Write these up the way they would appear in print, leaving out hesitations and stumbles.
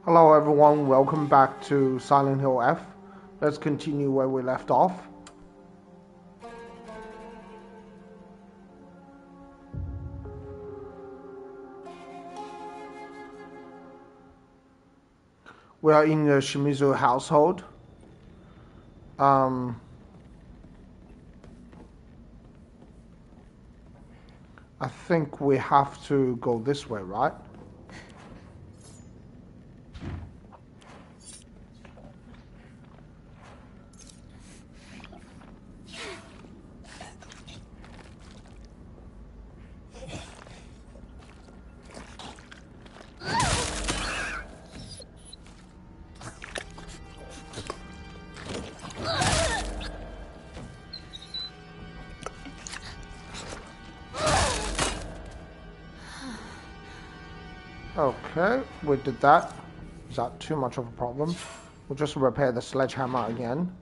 Hello everyone, welcome back to Silent Hill F. Let's continue where we left off. We are in the Shimizu household. I think we have to go this way, right? Okay, we did that. Is that too much of a problem? We'll just repair the sledgehammer again.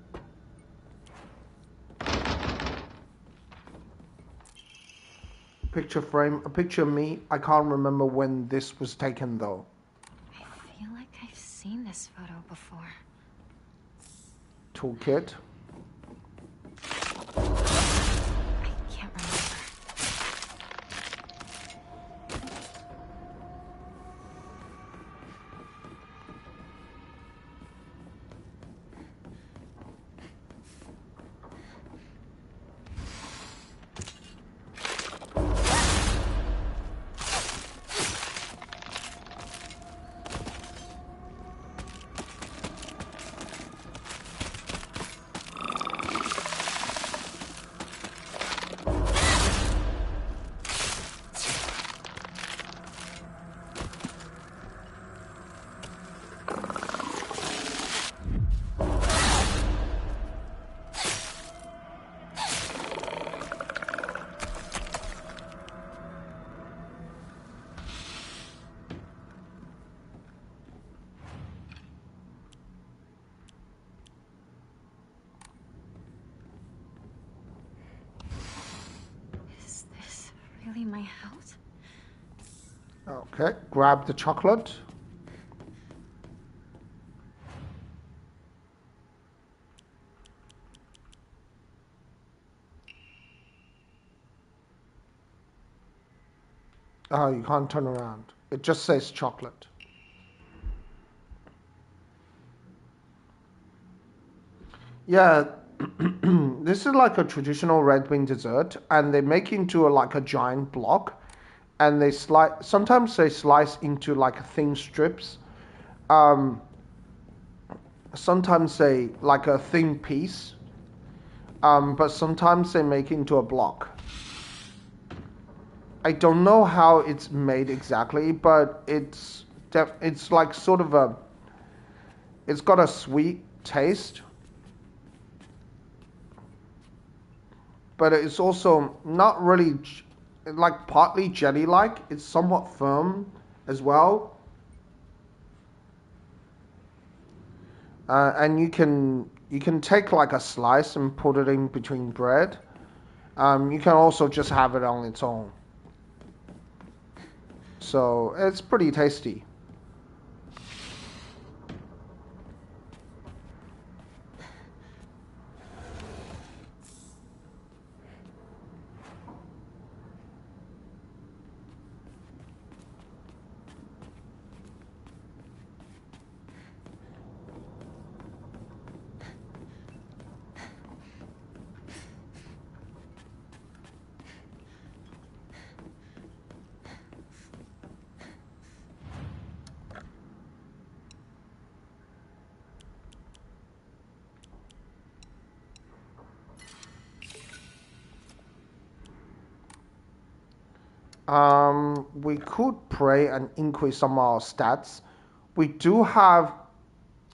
Picture frame, a picture of me. I can't remember when this was taken though. I feel like I've seen this photo before. Toolkit. I can't remember. Is this really my house? Okay, grab the chocolate. Oh, you can't turn around. It just says chocolate. Yeah, this is like a traditional red bean dessert, and they make into like a giant block, and they slice. Sometimes they slice into like thin strips. Um, Sometimes they like a thin piece. But sometimes they make into a block. I don't know how it's made exactly, but it's like sort of a. It's got a sweet taste, but it's also not really like partly jelly like. It's somewhat firm as well. And you can take like a slice and put it in between bread. You can also just have it on its own. So it's pretty tasty. We could pray and increase some of our stats. We do have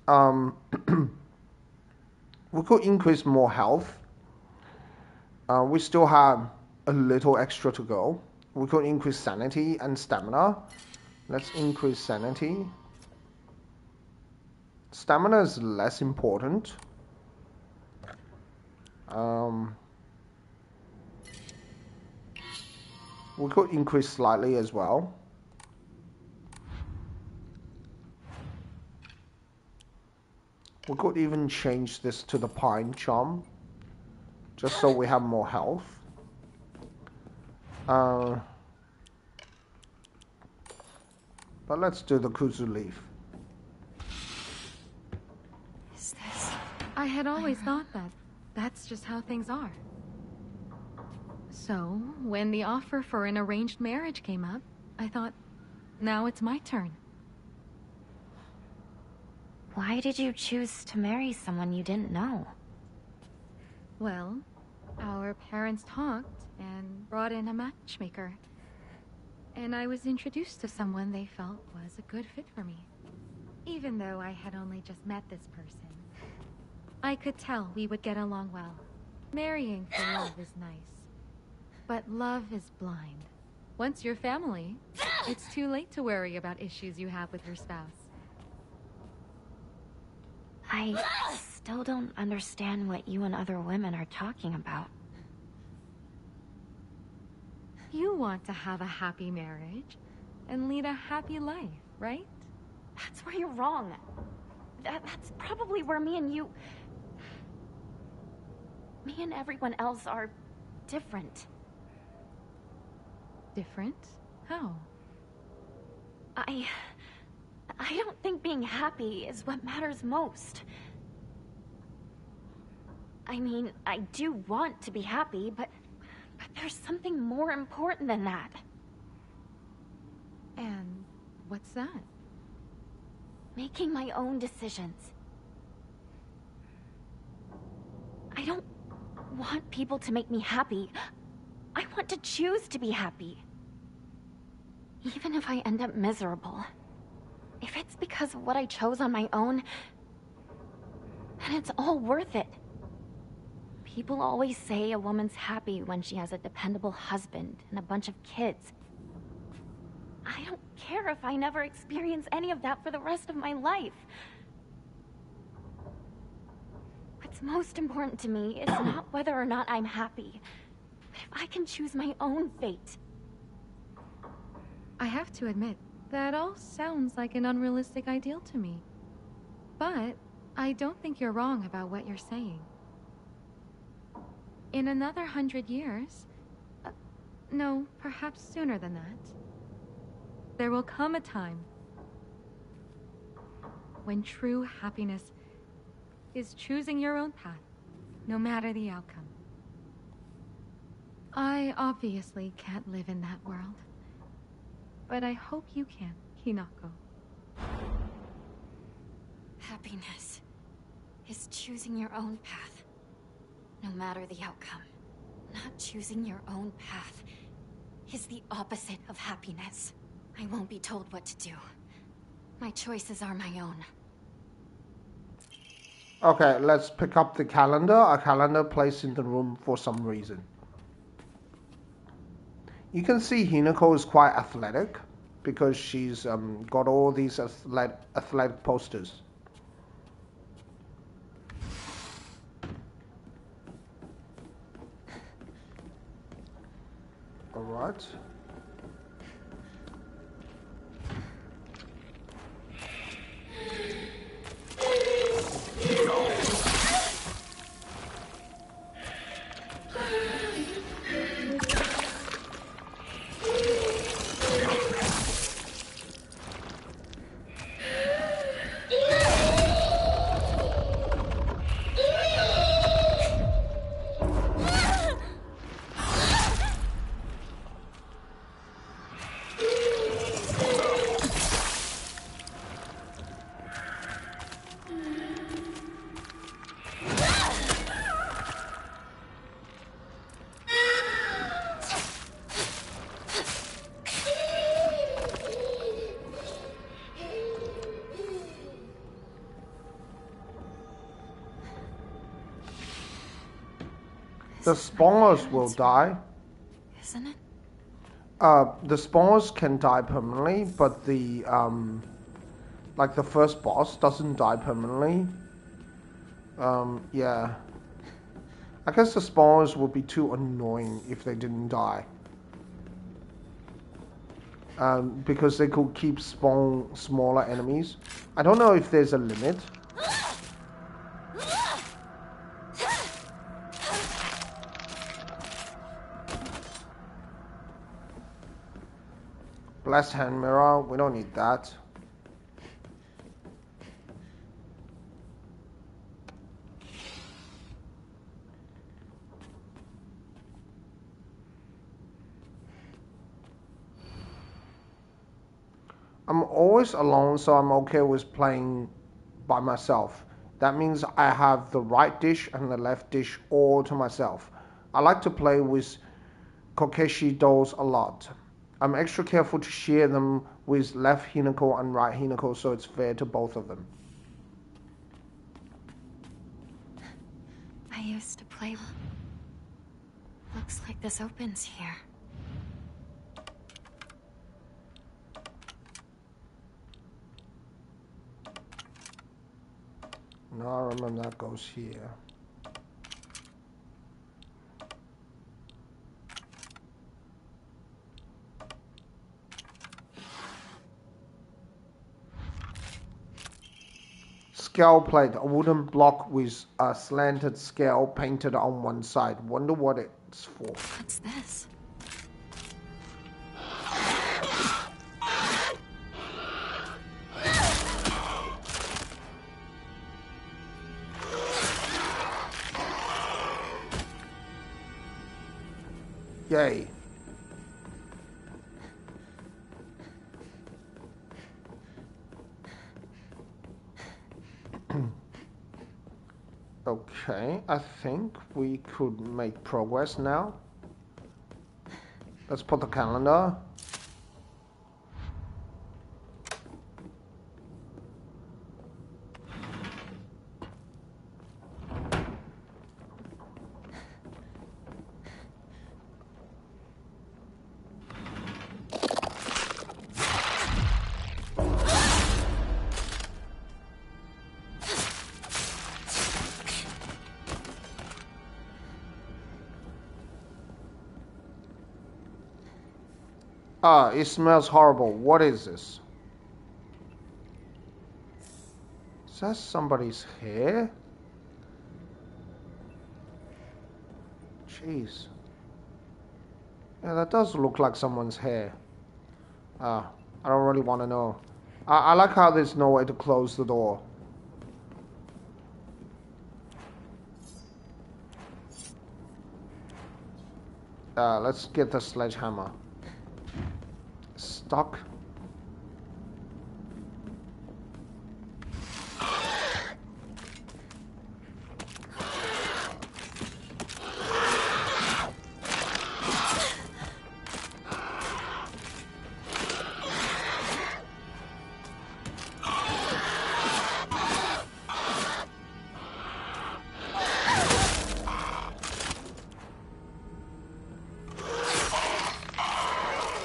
um, we could increase more health. We still have a little extra to go. We could increase sanity and stamina. Let's increase sanity. Stamina is less important. Um, we could increase slightly as well. We could even change this to the pine charm, just so we have more health. But let's do the kuzu leaf. Is this... I had always thought that that's just how things are. So, when the offer for an arranged marriage came up, I thought, now it's my turn. Why did you choose to marry someone you didn't know? Well, our parents talked and brought in a matchmaker. And I was introduced to someone they felt was a good fit for me. Even though I had only just met this person, I could tell we would get along well. Marrying for love is nice, but love is blind. Once you're family, it's too late to worry about issues you have with your spouse. I still don't understand what you and other women are talking about. You want to have a happy marriage and lead a happy life, right? That's where you're wrong. That's probably where me and everyone else are different. Different? How? I don't think being happy is what matters most. I mean, I do want to be happy, but there's something more important than that. And what's that? Making my own decisions. I don't want people to make me happy. I want to choose to be happy. Even if I end up miserable. If it's because of what I chose on my own, then it's all worth it. People always say a woman's happy when she has a dependable husband and a bunch of kids. I don't care if I never experience any of that for the rest of my life. What's most important to me is not whether or not I'm happy, but if I can choose my own fate. I have to admit, that all sounds like an unrealistic ideal to me. But I don't think you're wrong about what you're saying. In another 100 years, no, perhaps sooner than that, there will come a time when true happiness is choosing your own path, no matter the outcome. I obviously can't live in that world, but I hope you can, Hinako. Happiness is choosing your own path, no matter the outcome. Not choosing your own path is the opposite of happiness. I won't be told what to do. My choices are my own. Okay, let's pick up the calendar. A calendar placed in the room for some reason. You can see Hinako is quite athletic because she's got all these athletic posters. All right. The spawners will die. Isn't it? The spawners can die permanently, but the like the first boss doesn't die permanently. Yeah. I guess the spawners would be too annoying if they didn't die. Because they could keep spawn smaller enemies. I don't know if there's a limit. Blessed hand mirror, we don't need that. I'm always alone, so I'm okay with playing by myself. That means I have the right dish and the left dish all to myself. I like to play with Kokeshi dolls a lot. I'm extra careful to share them with left Hinako and right Hinako so it's fair to both of them. I used to play... Looks like this opens here. No, I remember that goes here. Scale plate, a wooden block with a slanted scale painted on one side. Wonder what it's for. What's this? Yay. Okay, I think we could make progress now. Let's put the calendar. Ah, it smells horrible. What is this? Is that somebody's hair? Jeez. Yeah, that does look like someone's hair. Ah, I don't really want to know. I like how there's no way to close the door. Let's get the sledgehammer. Stuck.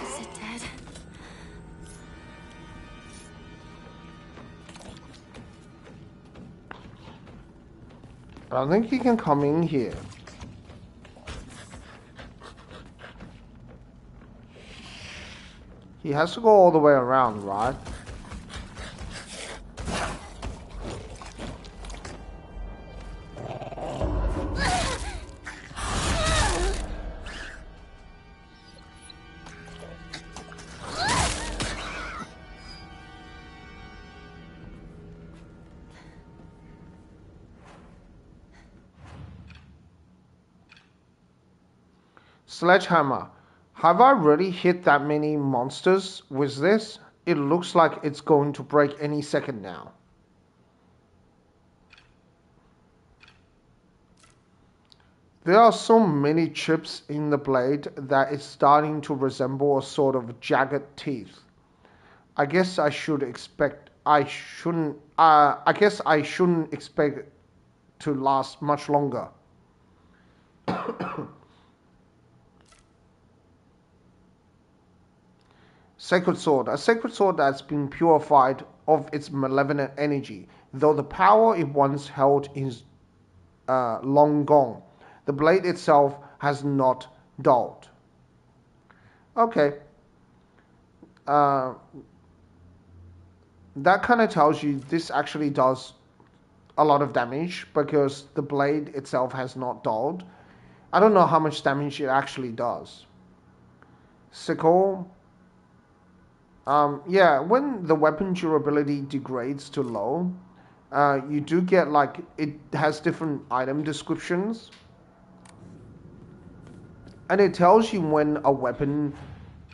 Is it dead? I don't think he can come in here. He has to go all the way around, right? Sledgehammer. Have I really hit that many monsters with this? It looks like it's going to break any second now. There are so many chips in the blade that it's starting to resemble a sort of jagged teeth. I guess I shouldn't expect it to last much longer. Sacred sword. A sacred sword that's been purified of its malevolent energy, though the power it once held is long gone. The blade itself has not dulled. Okay. That kind of tells you this actually does a lot of damage because the blade itself has not dulled. I don't know how much damage it actually does. Sickle. Yeah, when the weapon durability degrades to low, you do get like it has different item descriptions, and it tells you when a weapon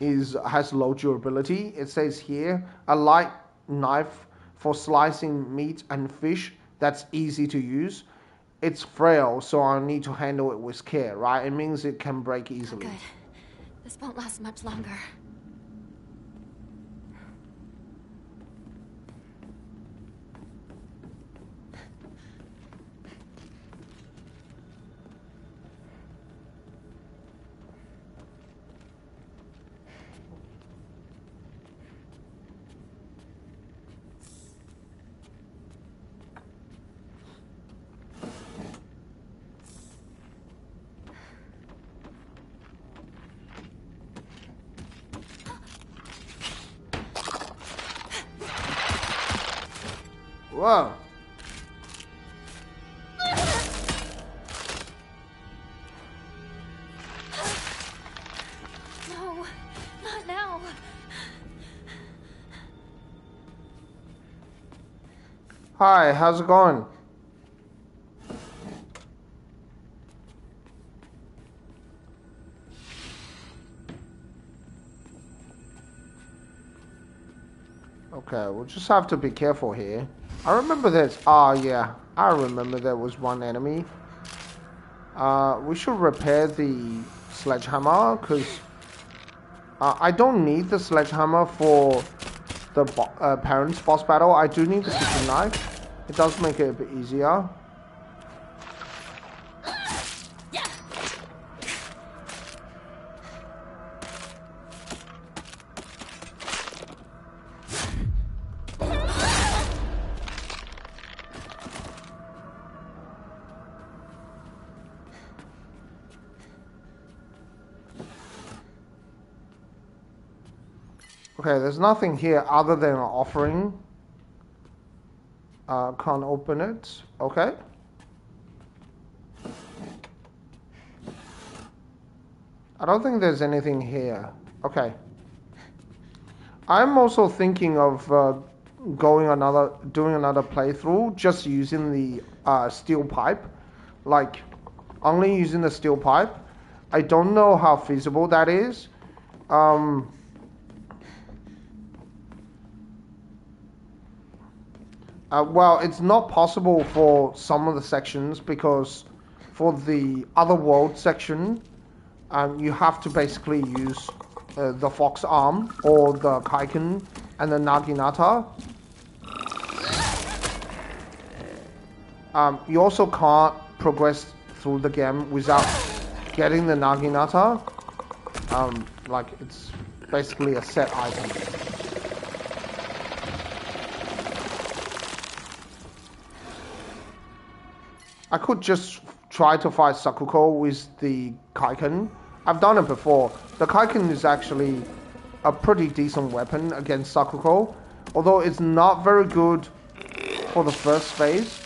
is has low durability. It says here a light knife for slicing meat and fish that's easy to use. It's frail, so I need to handle it with care, right? It means it can break easily. Good. This won't last much longer. Whoa. No, not now. Hi, how's it going? Okay, we'll just have to be careful here. I remember there's... Ah, yeah. I remember there was one enemy. We should repair the sledgehammer, because... I don't need the sledgehammer for the parents boss battle. I do need the kitchen knife. It does make it a bit easier. Okay, there's nothing here other than an offering. Can't open it. Okay. I don't think there's anything here. Okay. I'm also thinking of doing another playthrough, just using the steel pipe, like only using the steel pipe. I don't know how feasible that is. Well, it's not possible for some of the sections because for the other world section, you have to basically use the fox arm or the kaiken and the naginata. You also can't progress through the game without getting the naginata. Like it's basically a set item. I could just try to fight Sakuko with the Kaiken. I've done it before. The Kaiken is actually a pretty decent weapon against Sakuko, although it's not very good for the first phase.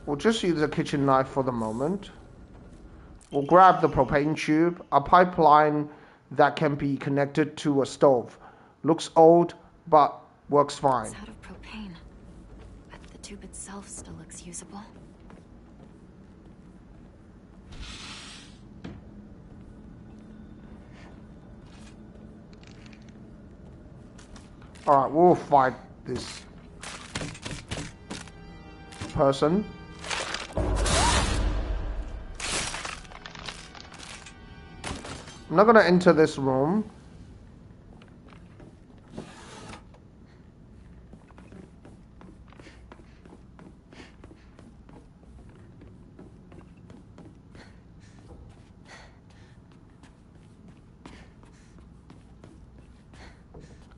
We'll just use a kitchen knife for the moment. We'll grab the propane tube, a pipeline that can be connected to a stove. Looks old, but works fine. It's out of propane, but the tube itself still looks usable. Alright, we'll fight this person. I'm not gonna enter this room.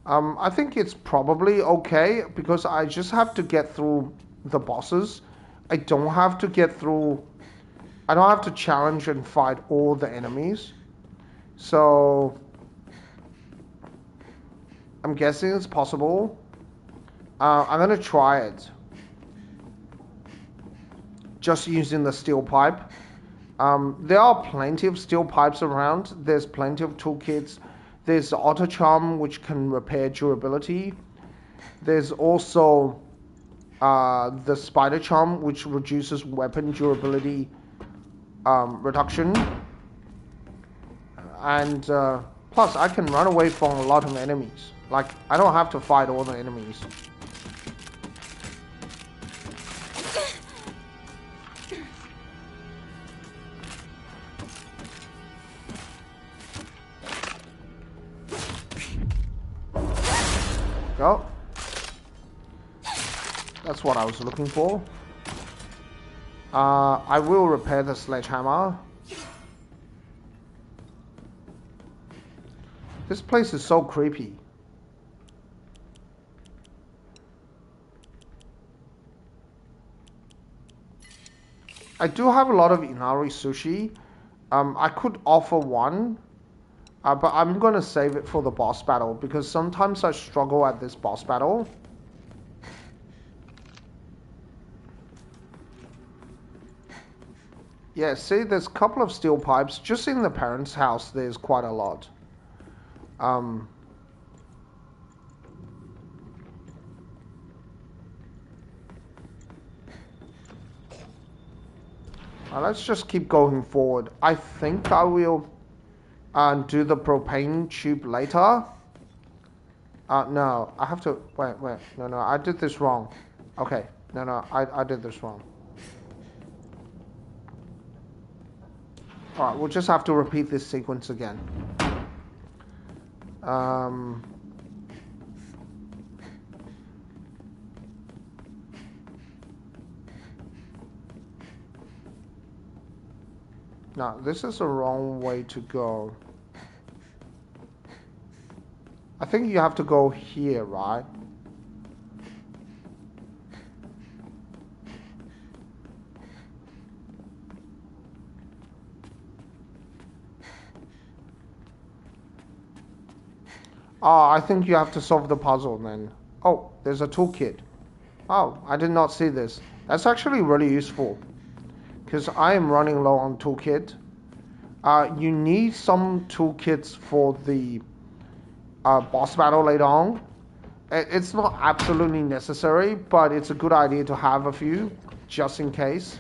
I think it's probably okay because I just have to get through the bosses. I don't have to get through I don't have to challenge and fight all the enemies. So I'm guessing it's possible. I'm gonna try it. Just using the steel pipe. There are plenty of steel pipes around. There's plenty of toolkits. There's Auto Charm, which can repair durability. There's also the Spider Charm, which reduces weapon durability reduction. And plus, I can run away from a lot of enemies. Like, I don't have to fight all the enemies. Go. That's what I was looking for. I will repair the sledgehammer. This place is so creepy. I do have a lot of Inari sushi. I could offer one. But I'm gonna save it for the boss battle because sometimes I struggle at this boss battle. Yeah, see, there's a couple of steel pipes. Just in the parents' house, there's quite a lot. Let's just keep going forward. I think I will do the propane tube later. No, I have to... Wait. No, I did this wrong. Okay, no, I did this wrong. Alright, we'll just have to repeat this sequence again. Now, this is the wrong way to go. I think you have to go here, right? Oh, I think you have to solve the puzzle then. Oh, there's a toolkit. Oh, I did not see this. That's actually really useful. Because I am running low on toolkit. You need some toolkits for the boss battle later on. It's not absolutely necessary, but it's a good idea to have a few, just in case.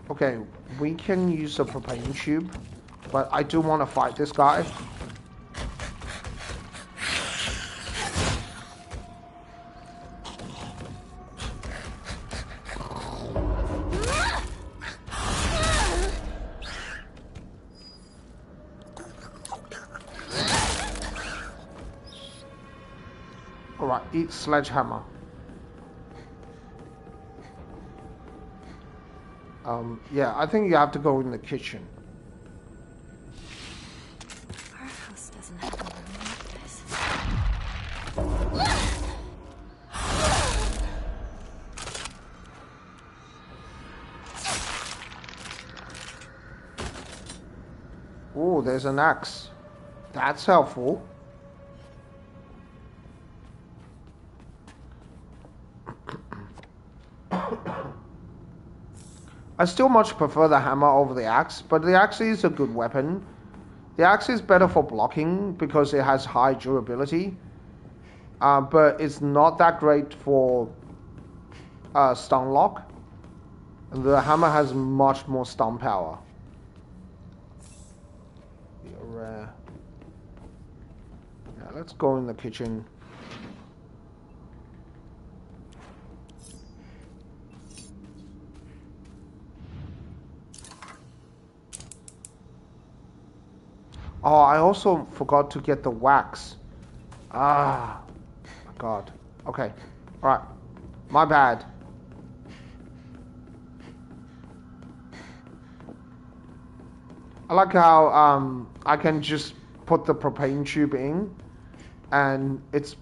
Okay, we can use a propane tube, but I do want to fight this guy. Alright, eat sledgehammer. Yeah, I think you have to go in the kitchen. Our house doesn't have a room like this. Oh, there's an axe. That's helpful. I still much prefer the hammer over the axe, but the axe is a good weapon. The axe is better for blocking because it has high durability, but it's not that great for stun lock. The hammer has much more stun power. Yeah, let's go in the kitchen. Oh, I also forgot to get the wax. Ah, God. Okay. Alright. My bad. I like how I can just put the propane tube in and it's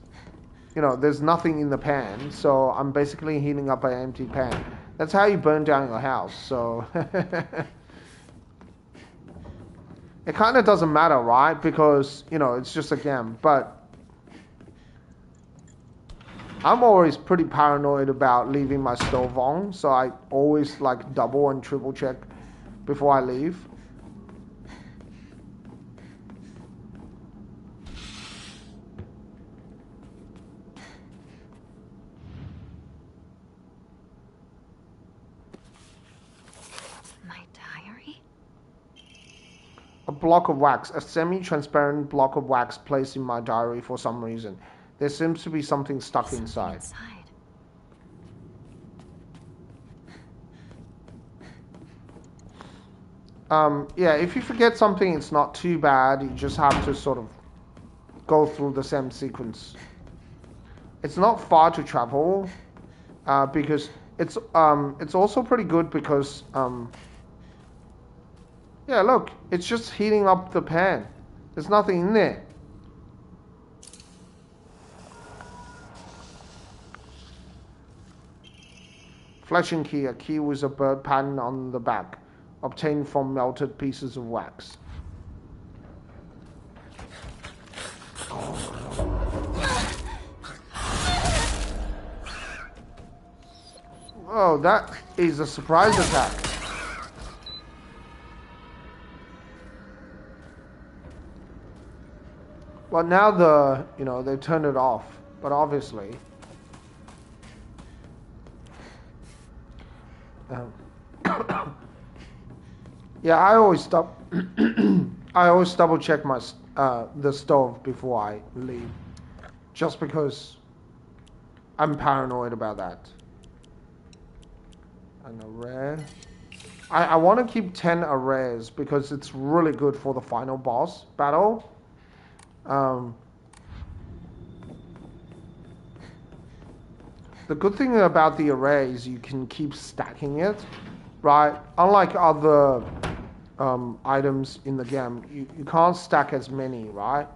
you know, there's nothing in the pan, so I'm basically heating up an empty pan. That's how you burn down your house, so it kind of doesn't matter, right? Because, you know, it's just a game. But I'm always pretty paranoid about leaving my stove on, so I always like double and triple check before I leave. My diary? A block of wax, a semi-transparent block of wax placed in my diary for some reason. There seems to be something stuck inside. Yeah, if you forget something, it's not too bad. You just have to sort of go through the same sequence. It's not far to travel, because it's also pretty good because yeah, look, it's just heating up the pan. There's nothing in there. Fletching key, a key with a bird pattern on the back, obtained from melted pieces of wax. Oh, that is a surprise attack. Well, now they turned it off, but obviously. Yeah, I always double check my the stove before I leave, just because I'm paranoid about that. An array. I want to keep 10 arrays because it's really good for the final boss battle. The good thing about the array is you can keep stacking it, right? Unlike other items in the game, you can't stack as many, right?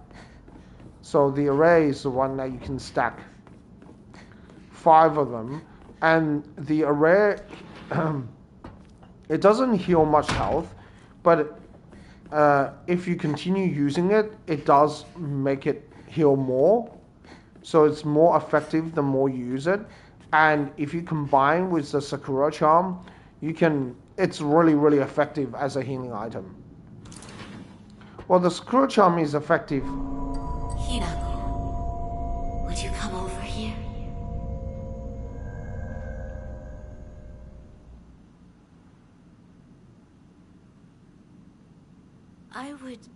So the array is the one that you can stack 5 of them, and the array it doesn't heal much health, but if you continue using it, it does make it heal more. So it's more effective the more you use it. And if you combine with the Sakura Charm, it's really, really effective as a healing item. Well, the Sakura Charm is effective. Hinako, would you come over here? I would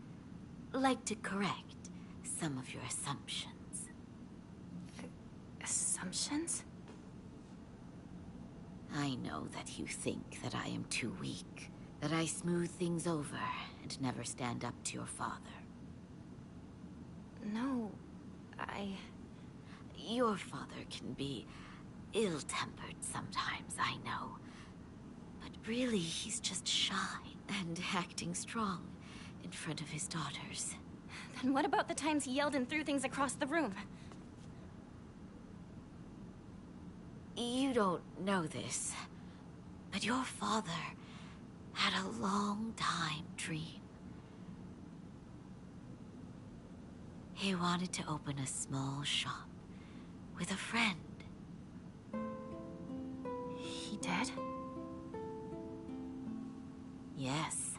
like to correct some of your assumptions. Assumptions? I know that you think that I am too weak, that I smooth things over and never stand up to your father. No, Your father can be ill-tempered sometimes, I know. But really, he's just shy and acting strong in front of his daughters. Then what about the times he yelled and threw things across the room? You don't know this, but your father had a long-time dream. He wanted to open a small shop with a friend. He did? Yes.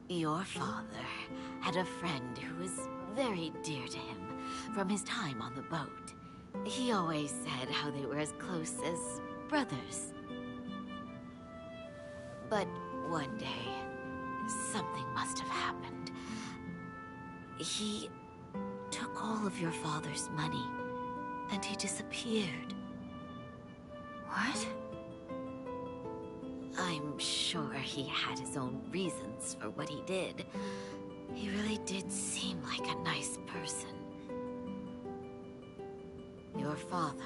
Your father had a friend who was very dear to him from his time on the boat. He always said how they were as close as brothers. But one day, something must have happened. He took all of your father's money, and he disappeared. What? I'm sure he had his own reasons for what he did. He really did seem like a nice person. Your father,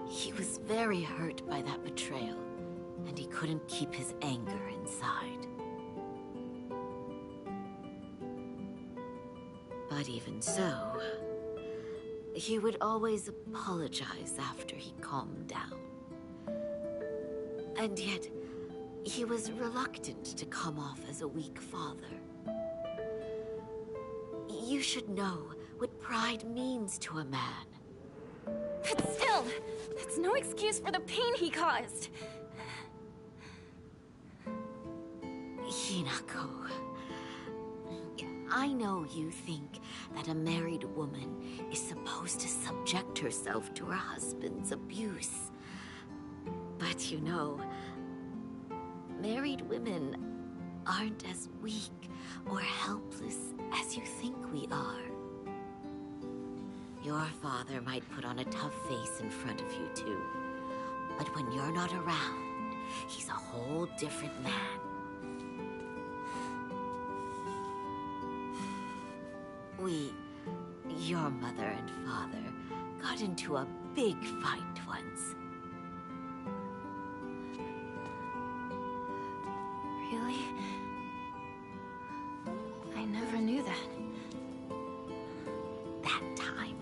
he was very hurt by that betrayal, and he couldn't keep his anger inside. But even so, he would always apologize after he calmed down. And yet, he was reluctant to come off as a weak father. You should know what pride means to a man. But still, that's no excuse for the pain he caused. Hinako, I know you think that a married woman is supposed to subject herself to her husband's abuse. But you know, married women aren't as weak or helpless as you think we are. Your father might put on a tough face in front of you too, but when you're not around, he's a whole different man. Your mother and father, got into a big fight once. Really? I never knew that. That time,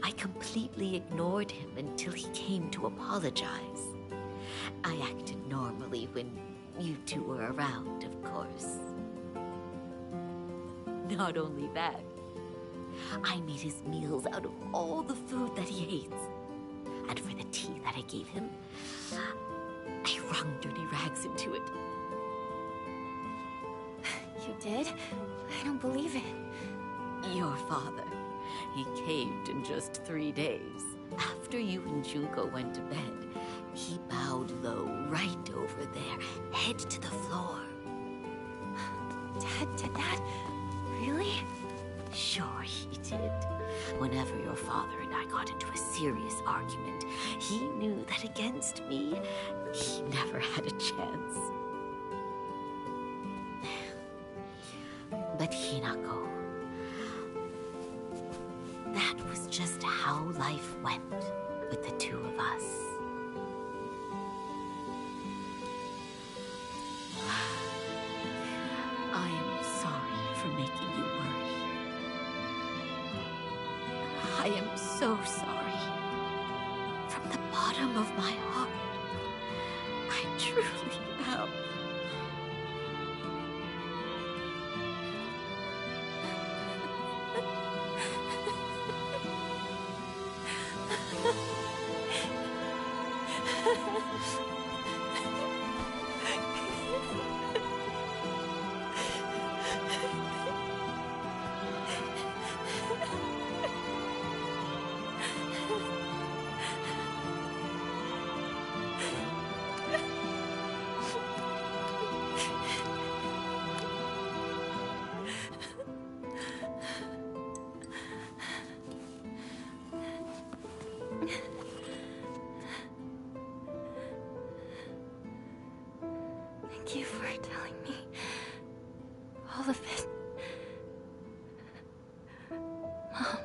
I completely ignored him until he came to apologize. I acted normally when you two were around, of course. Not only that, I made his meals out of all the food that he hates. And for the tea that I gave him, I wrung dirty rags into it. You did? I don't believe it. Your father, he caved in just 3 days. After you and Junko went to bed, he bowed low right over there, head to the floor. Dad did that? Really? Sure he did. Whenever your father and I got into a serious argument, he knew that against me, he never had a chance. But Hinako, that was just how life went with the two of us. I am sorry for making you worry. I am so sorry. From the bottom of my heart, I truly am. Thank you for telling me all of it. Mom.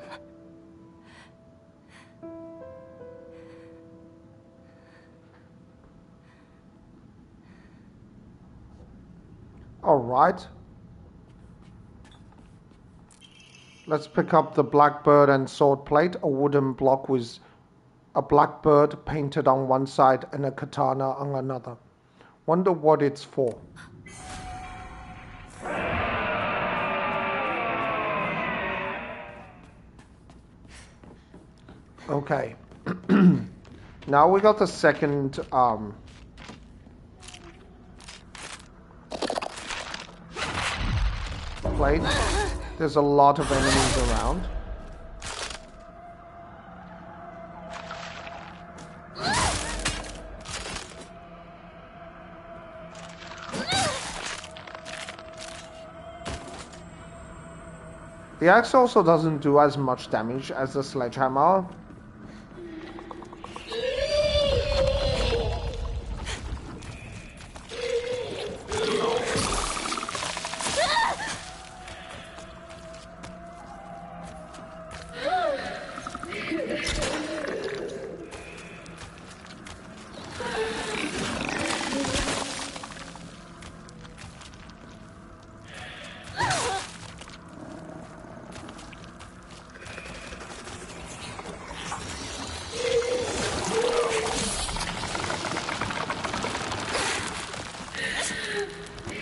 All right. Let's pick up the blackbird and sword plate, a wooden block with a blackbird painted on one side and a katana on another. Wonder what it's for. Okay. Now we got the second plate. There's a lot of enemies around. The axe also doesn't do as much damage as the sledgehammer.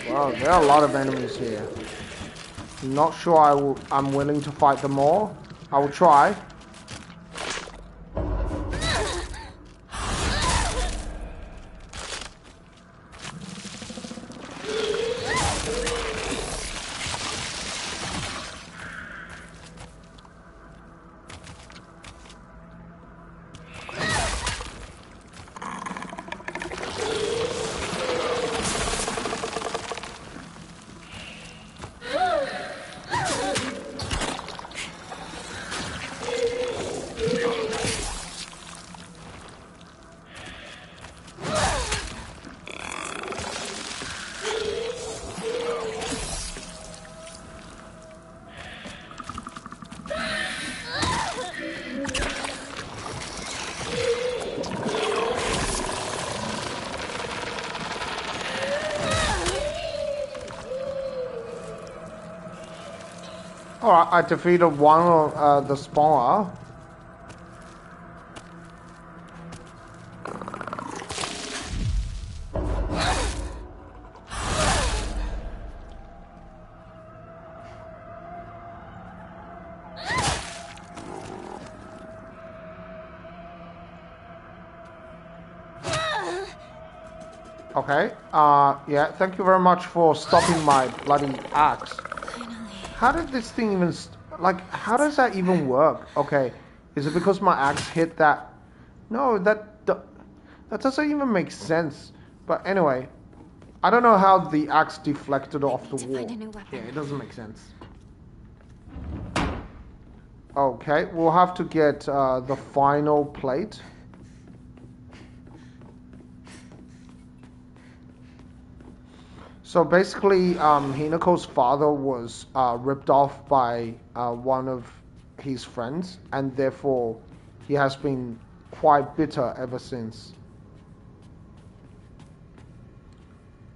Well, there are a lot of enemies here. Not sure I'm willing to fight them all. I will try. Alright, I defeated one of the spawner. Okay, yeah, thank you very much for stopping my bloody axe. How did this thing even, like, how does that even work? Okay, is it because my axe hit that? No, that doesn't even make sense. But anyway, I don't know how the axe deflected off the wall. Yeah, it doesn't make sense. Okay, we'll have to get the final plate. So basically, Hinako's father was ripped off by one of his friends, and therefore he has been quite bitter ever since.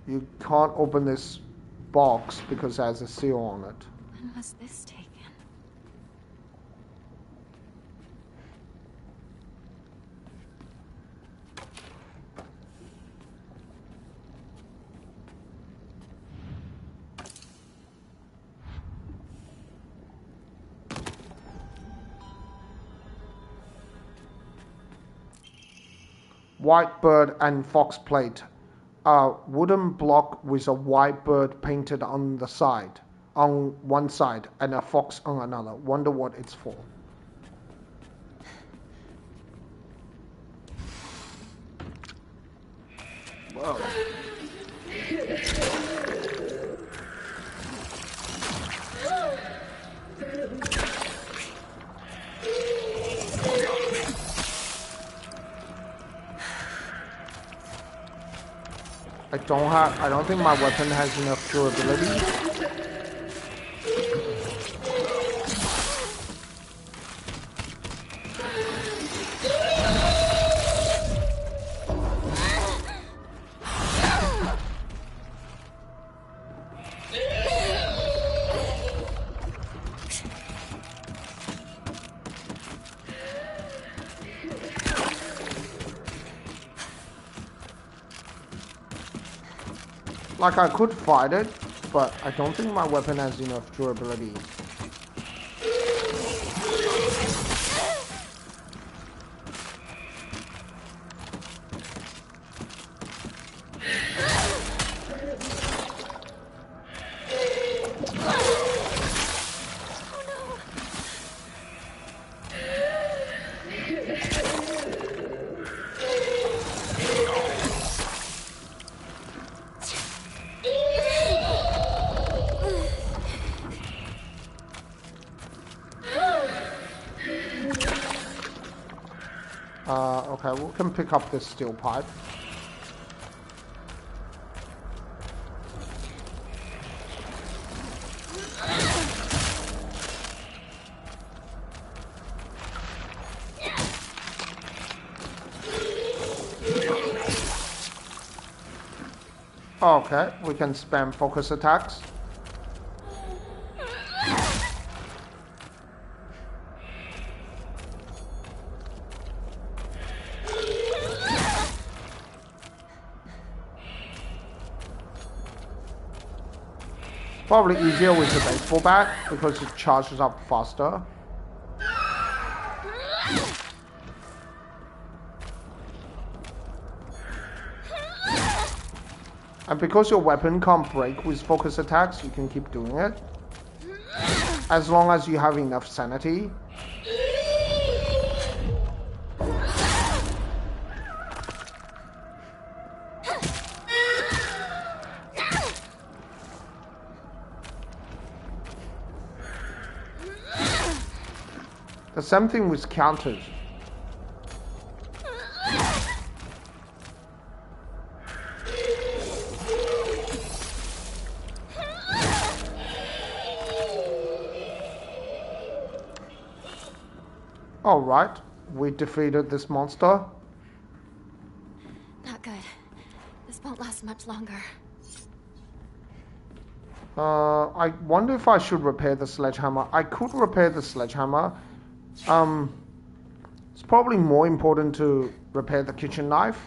You can't open this box because it has a seal on it. When was this taken? White bird and fox plate. A wooden block with a white bird painted on the side, on one side, and a fox on another. Wonder what it's for. Whoa. I don't think my weapon has enough durability. Like, I could fight it, but I don't think my weapon has enough durability. Okay, we can pick up this steel pipe. Okay, we can spam focus attacks. Probably easier with the baseball bat because it charges up faster. And because your weapon can't break with focus attacks, you can keep doing it. As long as you have enough sanity. The same thing with counters. Alright, we defeated this monster. Not good. This won't last much longer. I wonder if I should repair the sledgehammer. I could repair the sledgehammer. It's probably more important to repair the kitchen knife.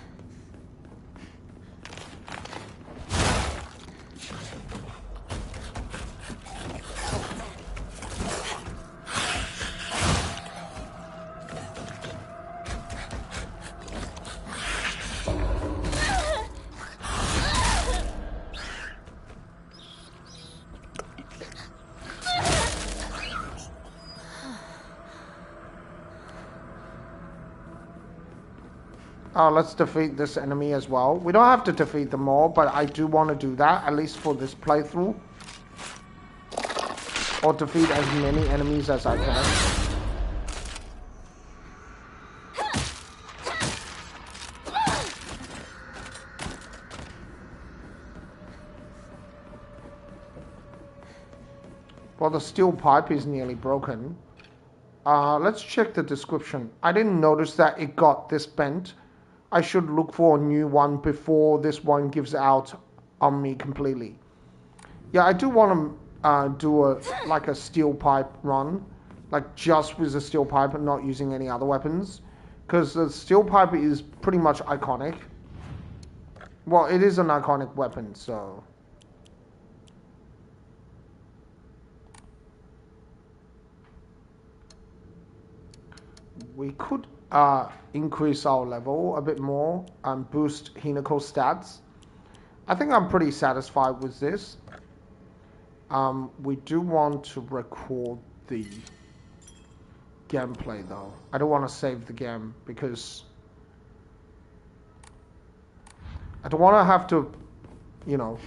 Let's defeat this enemy as well. We don't have to defeat them all, but I do want to do that, at least for this playthrough. Or defeat as many enemies as I can. Well, the steel pipe is nearly broken. Let's check the description. I didn't notice that it got this bent. I should look for a new one before this one gives out on me completely. Yeah, I do want to do a steel pipe run, like just with the steel pipe and not using any other weapons, because the steel pipe is pretty much iconic. Well, it is an iconic weapon, so. We could increase our level a bit more and boost Hinako's stats. I think I'm pretty satisfied with this. We do want to record the gameplay though. I don't want to save the game because I don't want to have to, you know,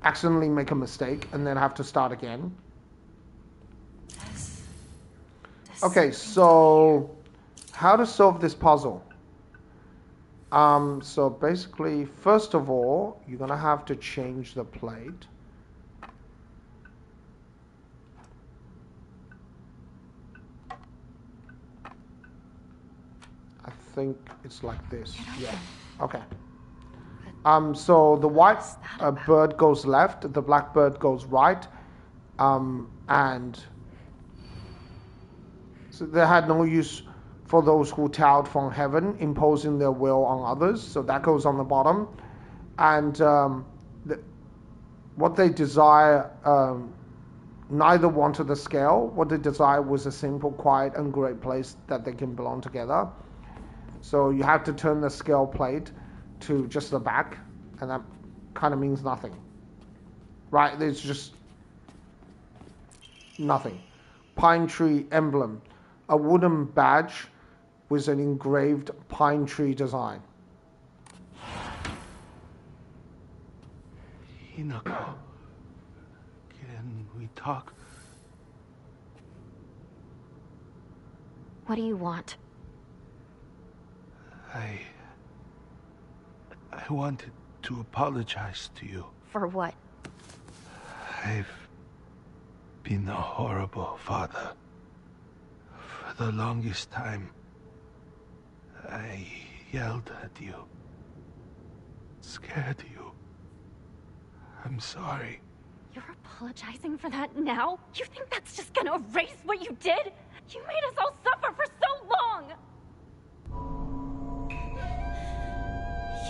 accidentally make a mistake and then have to start again. Okay, so how to solve this puzzle? So basically, first of all, you're gonna have to change the plate. I think it's like this. Yeah. Okay. So the white bird goes left, the black bird goes right, and so they had no use for those who towered from heaven, imposing their will on others. So that goes on the bottom. And what they desire, neither wanted the scale. What they desire was a simple, quiet, and great place that they can belong together. So you have to turn the scale plate to just the back, and that kind of means nothing. Right? There's just nothing. Pine tree emblem. A wooden badge with an engraved pine tree design. Hinako, can we talk? What do you want? I wanted to apologize to you. For what? I've been a horrible father. For the longest time, I yelled at you, scared you. I'm sorry. You're apologizing for that now? You think that's just gonna erase what you did? You made us all suffer for so long!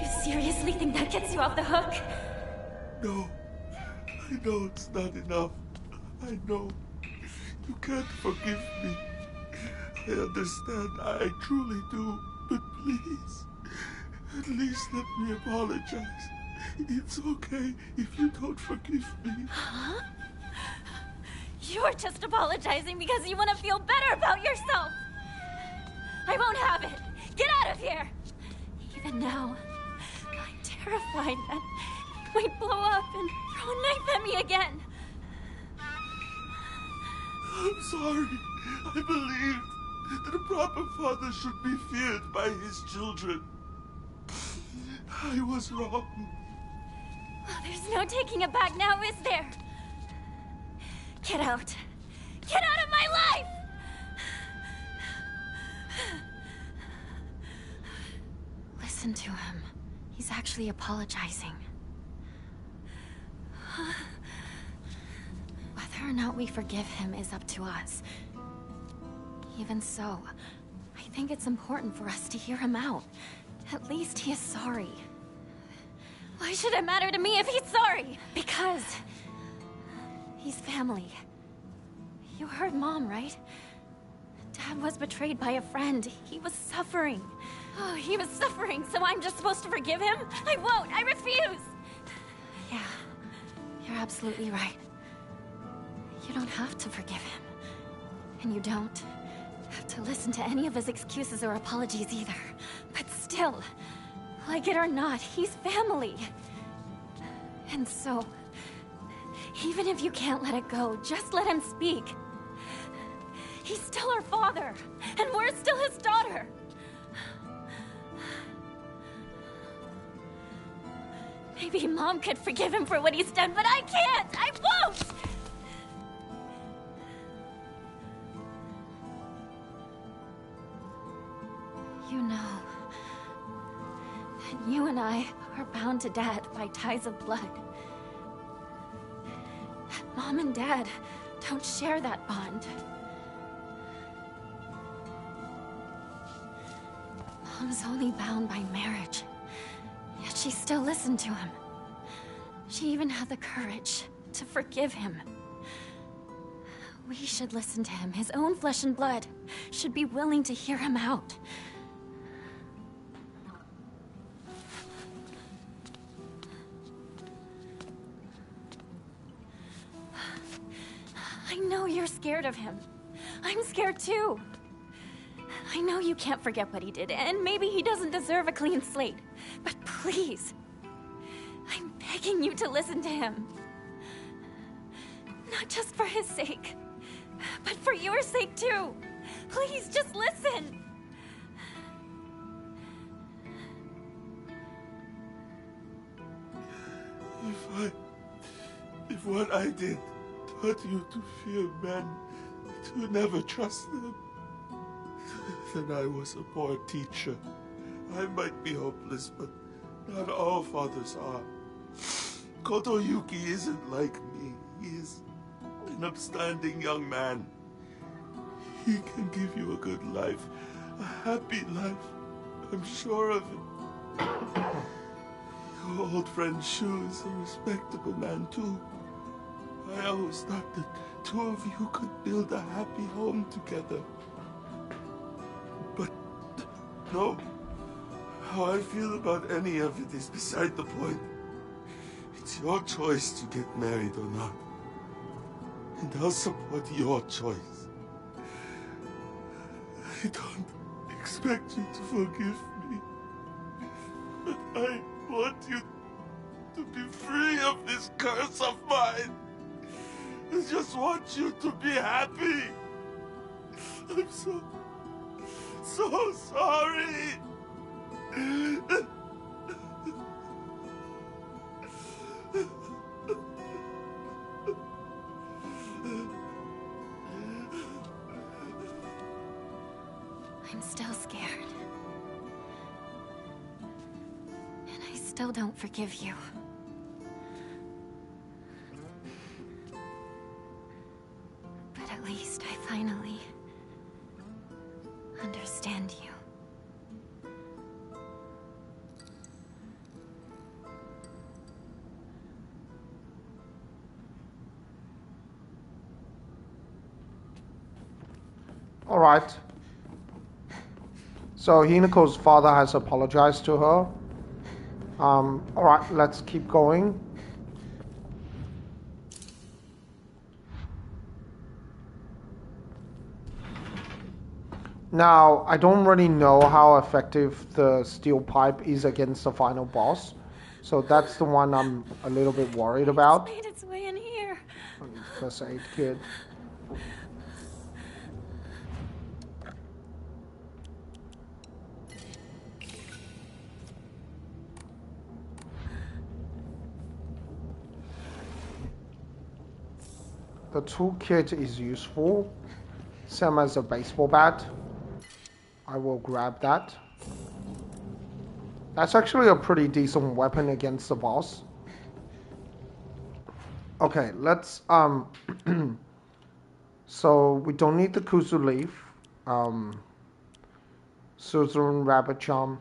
You seriously think that gets you off the hook? No, I know it's not enough. I know. You can't forgive me. I understand. I truly do. But please, at least let me apologize. It's okay if you don't forgive me. Huh? You're just apologizing because you want to feel better about yourself. I won't have it. Get out of here. Even now, I'm terrified that he might blow up and throw a knife at me again. I'm sorry. I believed that a proper father should be feared by his children. I was wrong. Well, there's no taking it back now, is there? Get out. Get out of my life! Listen to him. He's actually apologizing. Whether or not we forgive him is up to us. Even so, I think it's important for us to hear him out. At least he is sorry. Why should it matter to me if he's sorry? Because he's family. You heard Mom, right? Dad was betrayed by a friend. He was suffering. Oh, he was suffering, so I'm just supposed to forgive him? I won't! I refuse! Yeah, you're absolutely right. You don't have to forgive him. And you don't have to listen to any of his excuses or apologies either. But still, like it or not, he's family. And so, even if you can't let it go, just let him speak. He's still our father, and we're still his daughter. Maybe Mom could forgive him for what he's done, but I can't! I won't! You know that you and I are bound to Dad by ties of blood. Mom and Dad don't share that bond. Mom's only bound by marriage, yet she still listened to him. She even had the courage to forgive him. We should listen to him. His own flesh and blood should be willing to hear him out. I know you're scared of him. I'm scared too. I know you can't forget what he did, and maybe he doesn't deserve a clean slate. But please, I'm begging you to listen to him. Not just for his sake, but for your sake too. Please, just listen. If what I did taught you to fear men, to never trust them, then I was a poor teacher. I might be hopeless, but not all fathers are. Kotoyuki isn't like me. He is an upstanding young man. He can give you a good life, a happy life. I'm sure of it. Your old friend Shu is a respectable man too. I always thought that two of you could build a happy home together. But no, how I feel about any of it is beside the point. It's your choice to get married or not. And I'll support your choice. I don't expect you to forgive me. But I want you to be free of this curse of mine. I just want you to be happy. I'm so sorry. I'm still scared. And I still don't forgive you. But at least I finally understand you. Alright. So Hinako's father has apologized to her. Alright, let's keep going. Now, I don't really know how effective the steel pipe is against the final boss. So that's the one I'm a little bit worried about. It's made its way in here. First aid kit. The toolkit is useful, same as a baseball bat. I will grab that. That's actually a pretty decent weapon against the boss. Okay, let's so we don't need the kuzu leaf. Suzerain rabbit charm.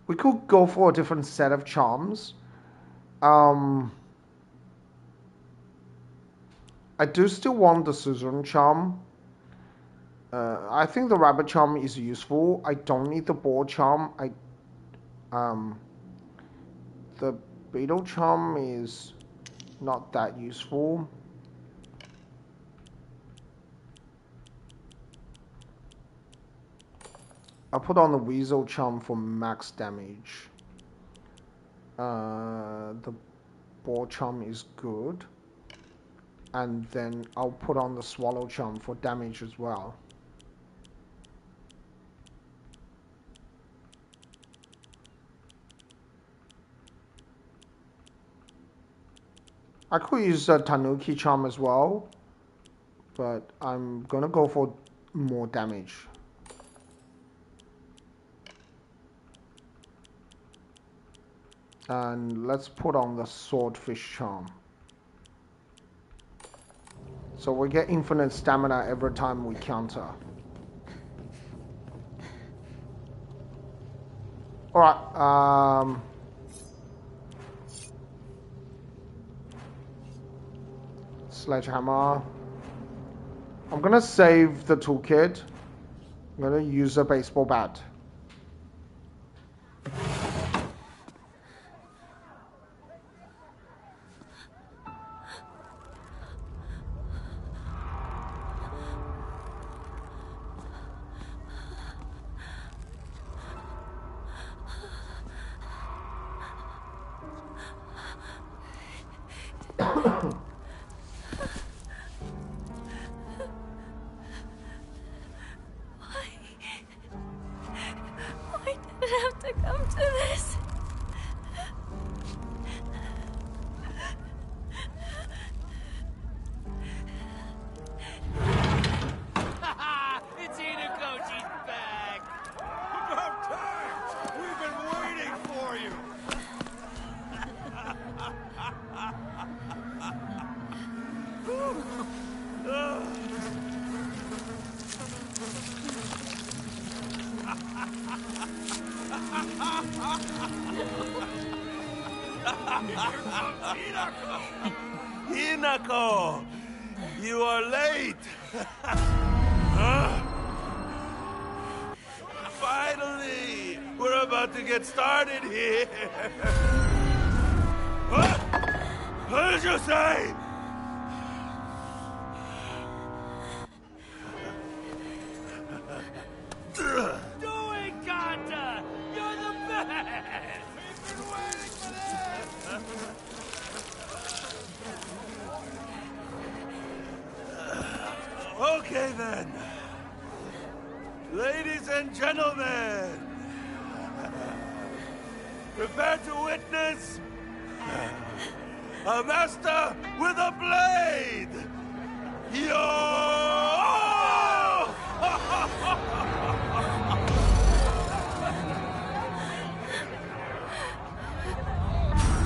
We could go for a different set of charms. I do still want the Suzerain charm. I think the rabbit charm is useful. I don't need the boar charm. The beetle charm is not that useful. I'll put on the weasel charm for max damage. The boar charm is good. And then I'll put on the swallow charm for damage as well. I could use a Tanuki charm as well, but I'm gonna go for more damage. And let's put on the swordfish charm. So we get infinite stamina every time we counter. Alright, sledgehammer. I'm gonna save the toolkit. I'm gonna use a baseball bat. Hinako! You are late! Huh? Finally! We're about to get started here! What? What did you say? Do it, Kanta! You're the best! We've been waiting for this! Okay then. Ladies and gentlemen, prepare to witness a master with a blade! Yo!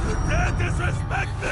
You dare disrespect me!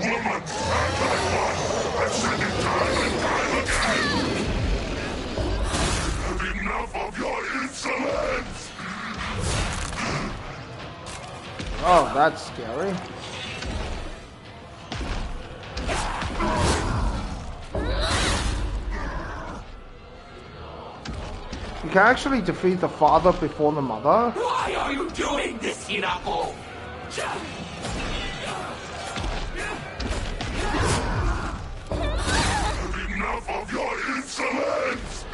woman and that one. I've said it time and time again. Have enough of your insolence. Oh, that's scary. You can actually defeat the father before the mother. Why are you doing this, Hinako? Enough of your insolence!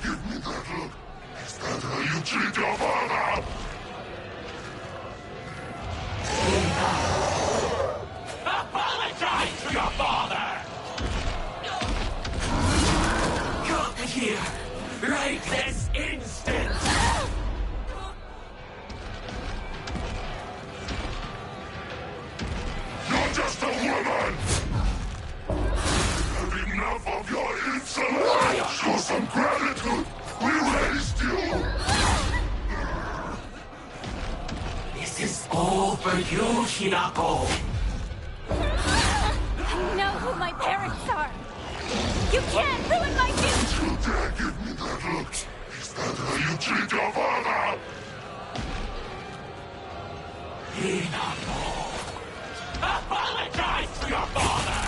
Give me that look. Is that how you treat your father? Apologize to your father! Come here! Right this instant! You're just a woman! Have enough of your insolence! Show some gratitude! We raised you! This is all for you, Hinako! I know who my parents are! You can't ruin my future! You dare give me that look? Is that how you treat your father? Hinako! Apologize to your father!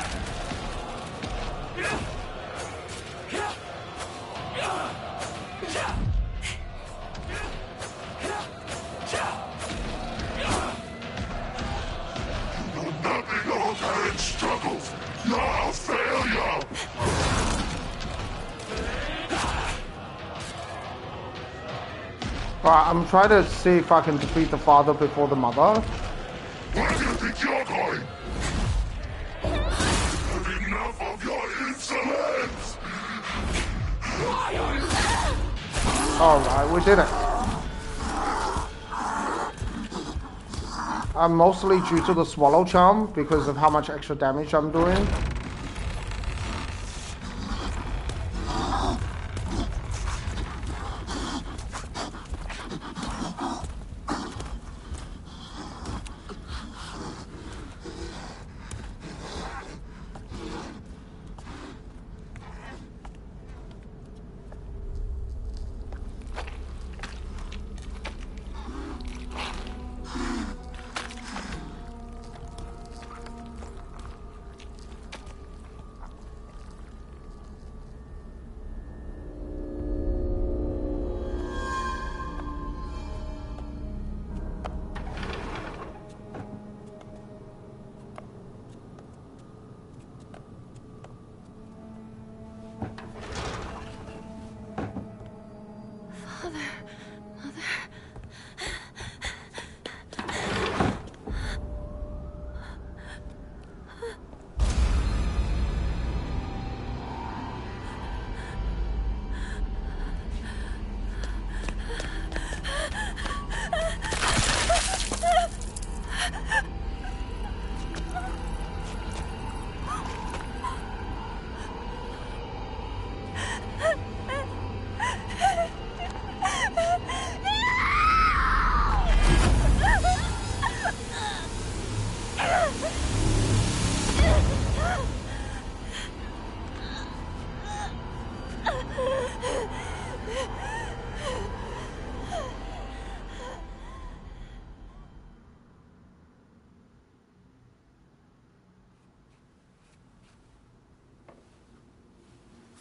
Nothing your parents' struggles! You're a failure! Alright, I'm trying to see if I can defeat the father before the mother. Where do you think you're going? Have enough of your insolence! Alright, we did it. Mostly due to the swallow charm because of how much extra damage I'm doing.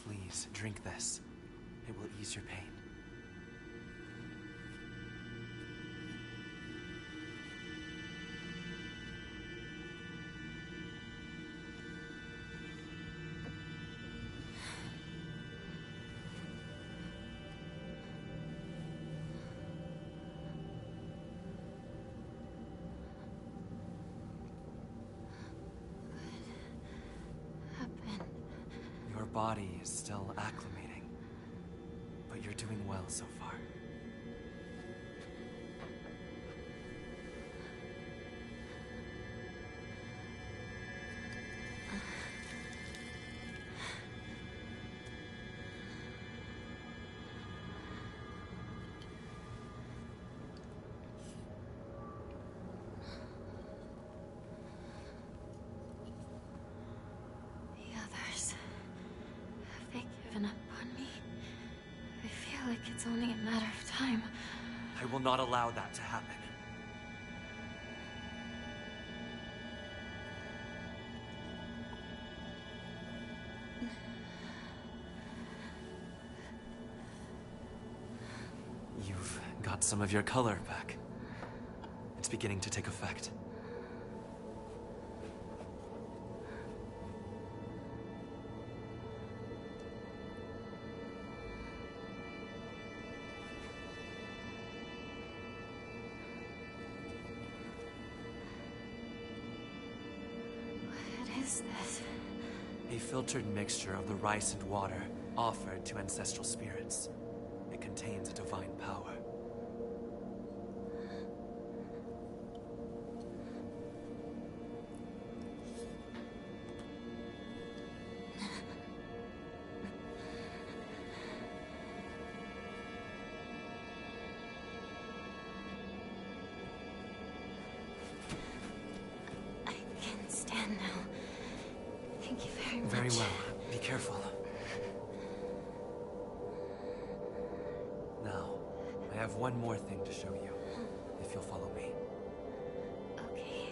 Please, drink this. It will ease your pain. Your body is still acclimating, but you're doing well so far. like it's only a matter of time. I will not allow that to happen. You've got some of your color back. It's beginning to take effect. What is this? A filtered mixture of the rice and water offered to ancestral spirits. It contains a divine power. I can stand now. Thank you very much. Very well. Be careful. Now, I have one more thing to show you, if you'll follow me. Okay.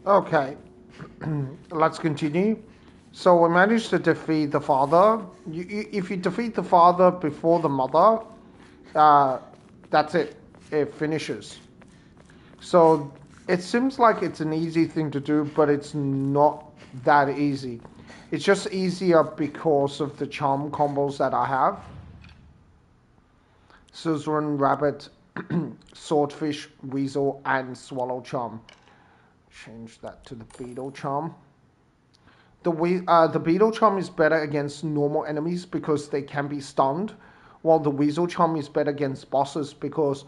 Okay, let's continue. So we managed to defeat the father. If you defeat the father before the mother, that's it. It finishes. So it seems like it's an easy thing to do, but it's not that easy. It's just easier because of the charm combos that I have. Suzerain, Rabbit, Swordfish, Weasel, and Swallow Charm. Change that to the Beetle Charm. The Beetle Charm is better against normal enemies because they can be stunned, while the Weasel Charm is better against bosses because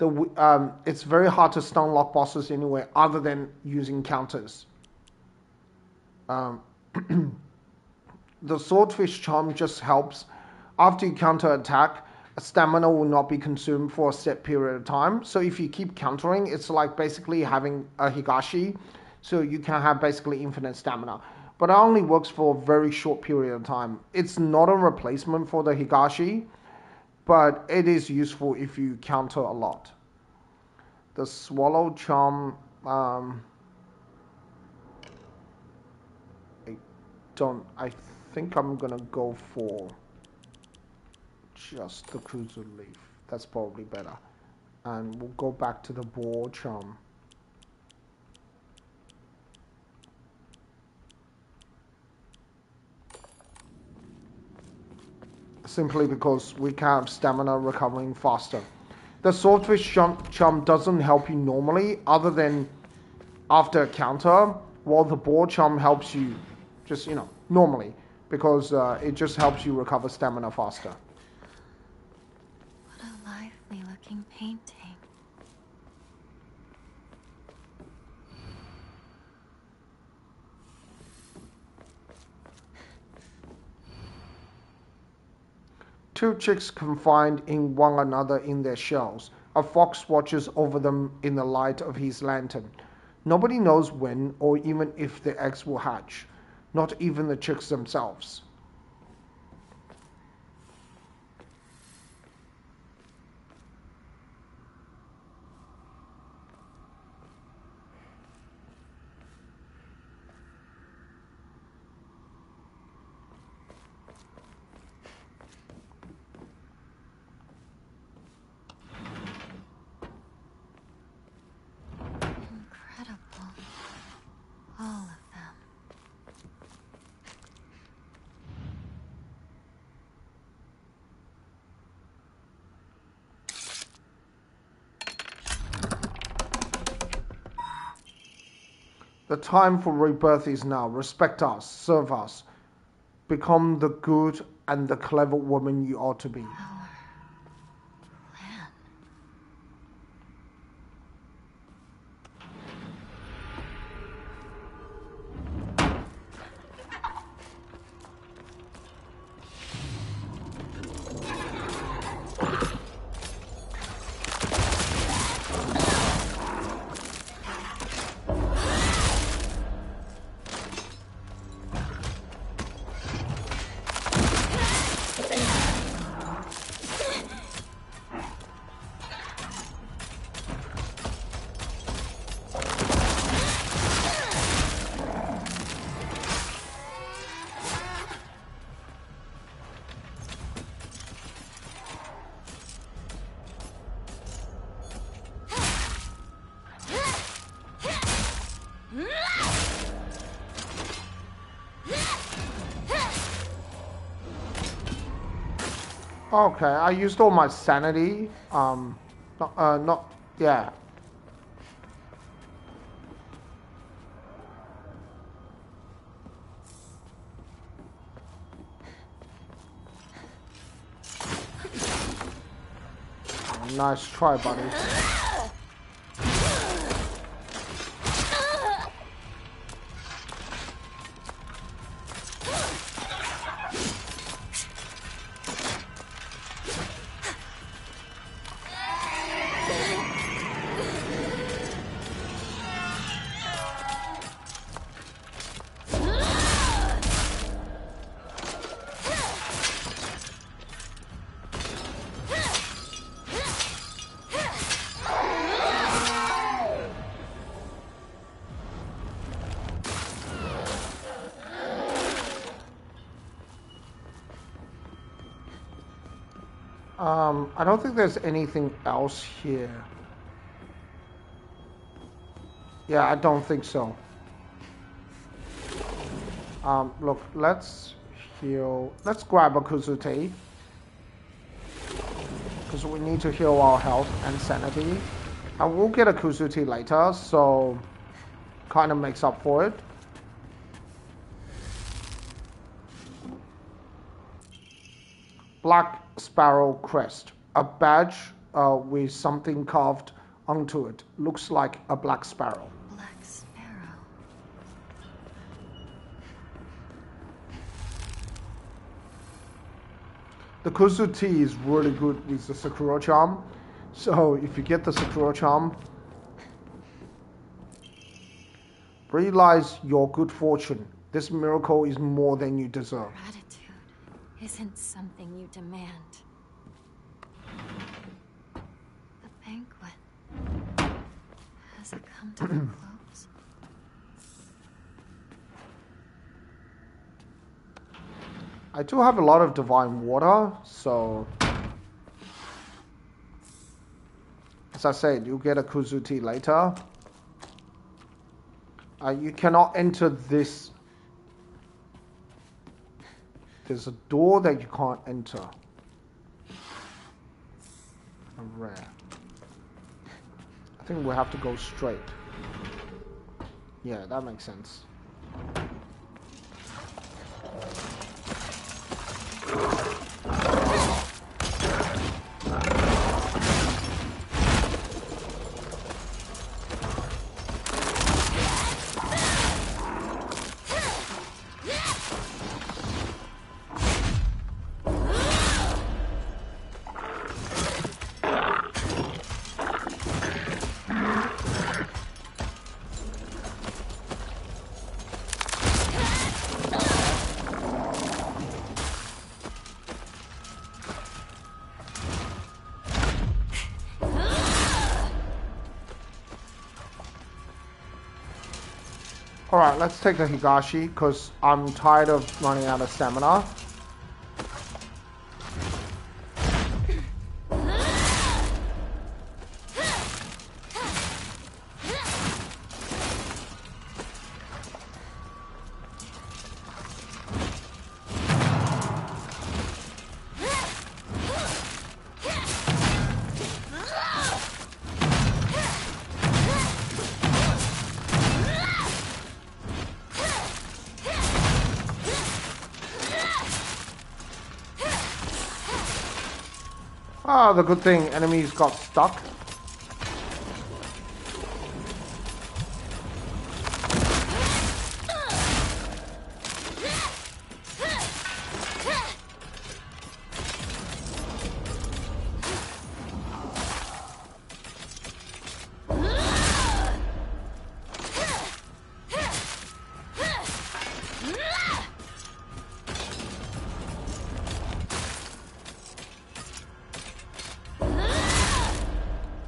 it's very hard to stun lock bosses anywhere other than using counters. The Swordfish Charm just helps after you counter attack. Stamina will not be consumed for a set period of time. So if you keep countering, it's like basically having a Higashi. So you can have basically infinite stamina. But it only works for a very short period of time. It's not a replacement for the Higashi, but it is useful if you counter a lot. The Swallow Charm, I think I'm gonna go for just the Cruiser Leaf. That's probably better. And we'll go back to the Boar Charm. Simply because we can have stamina recovering faster. The Swordfish Charm doesn't help you normally, other than after a counter, while the Boar Charm helps you just, normally, because it just helps you recover stamina faster. What a lively looking painting. Two chicks confined in one another in their shells. A fox watches over them in the light of his lantern. Nobody knows when or even if the eggs will hatch. Not even the chicks themselves. Incredible. All of them. The time for rebirth is now. Respect us, serve us. Become the good and the clever woman you ought to be. Plan. Okay, I used all my sanity. Not yeah. Nice try, buddy. I don't think there's anything else here. Yeah, I don't think so. Look, let's heal. Let's grab a Kuzuti. Because we need to heal our health and sanity. And we'll get a Kuzuti later, so kind of makes up for it. Black Sparrow Crest. A badge with something carved onto it. Looks like a black sparrow. Black Sparrow. The Kuzuti is really good with the Sakura Charm. So if you get the Sakura Charm, realize your good fortune. This miracle is more than you deserve. Gratitude isn't something you demand. The banquet. Has it come to a close? I do have a lot of divine water, so as I said, you'll get a Kuzuti later. You cannot enter this. There's a door that you can't enter. A rare. I think we have to go straight. Yeah, that makes sense. Alright, let's take the Higashi, because I'm tired of running out of stamina. Ah, the good thing, enemies got stuck.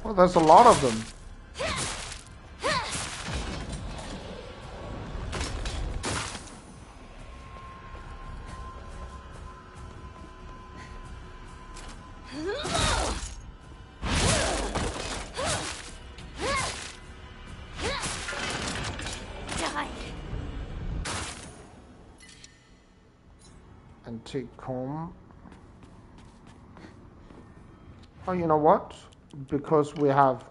Well, there's a lot of them. Antique comb. Oh, you know what? Because we have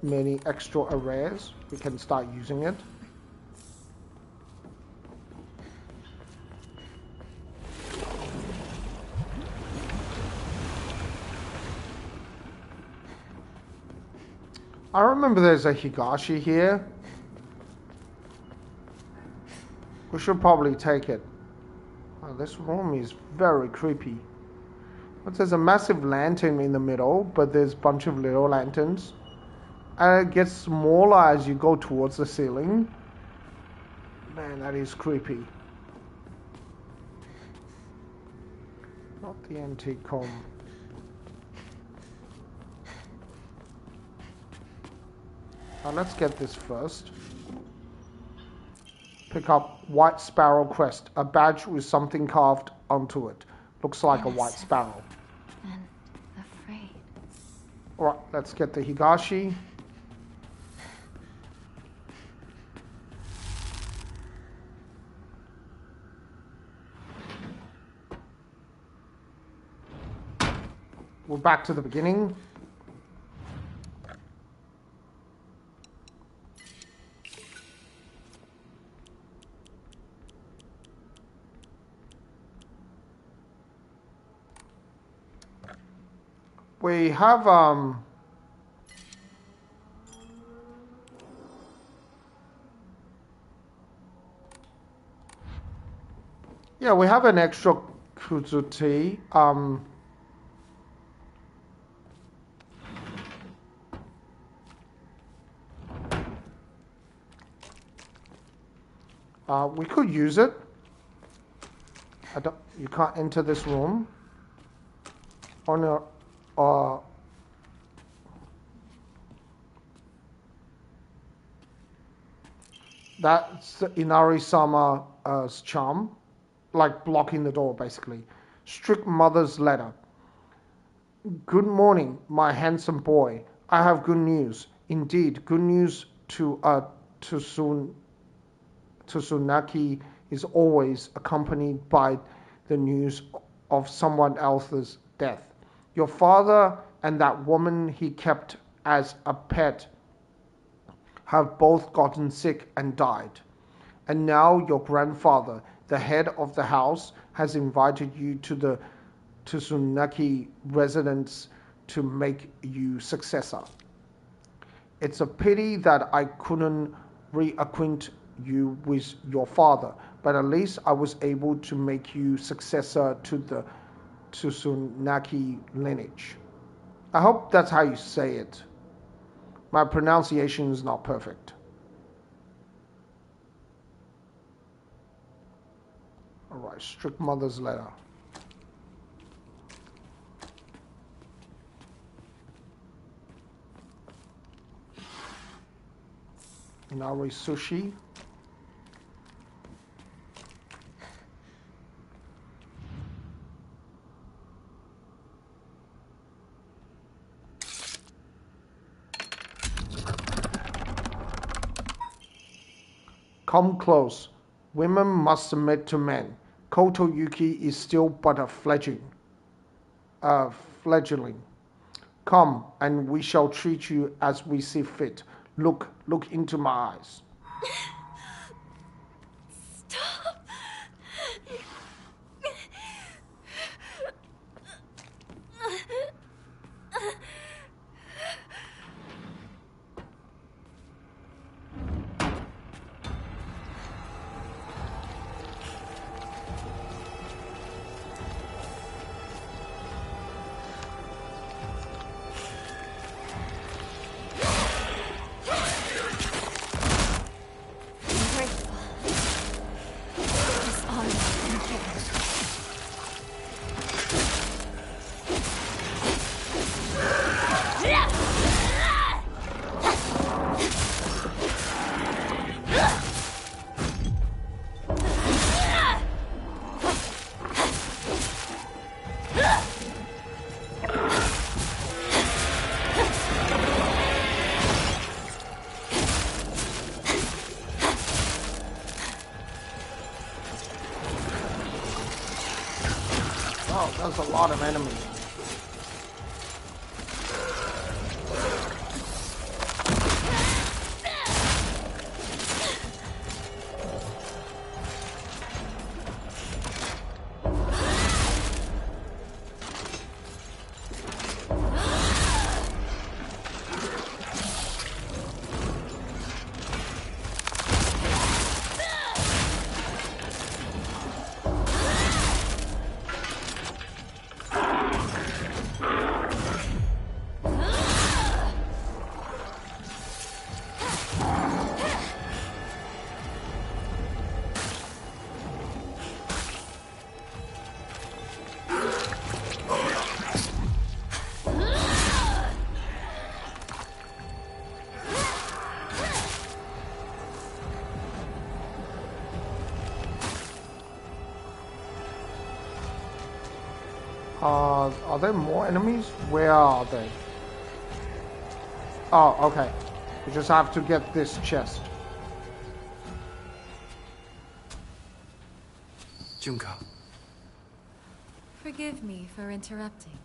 many extra arrays, we can start using it. I remember there's a Higashi here. We should probably take it. Oh, this room is very creepy. But there's a massive lantern in the middle, but there's a bunch of little lanterns. And it gets smaller as you go towards the ceiling. Man, that is creepy. Not the antique comb. Now let's get this first. Pick up White Sparrow Crest, a badge with something carved onto it. Looks like a white sparrow. And afraid. Alright, let's get the Higashi. We're back to the beginning. We have yeah, we have an extra Kuzuti. We could use it. You can't enter this room. On your that's Inari-sama's charm, like blocking the door basically. Strict mother's letter. Good morning, my handsome boy. I have good news. Indeed, good news to Tsunaki is always accompanied by the news of someone else's death. Your father and that woman he kept as a pet have both gotten sick and died. And now your grandfather, the head of the house, has invited you to the Tsunaki residence to make you successor. It's a pity that I couldn't reacquaint you with your father, but at least I was able to make you successor to the Tsunaki lineage. I hope that's how you say it. My pronunciation is not perfect. Alright, strict mother's letter. Inari sushi. Come close. Women must submit to men. Koto Yuki is still but a fledgling. Come, and we shall treat you as we see fit. Look into my eyes. Stop! Wow, that's a lot of enemies. Are there more enemies? Where are they? Oh, okay. We just have to get this chest. Junko. Forgive me for interrupting,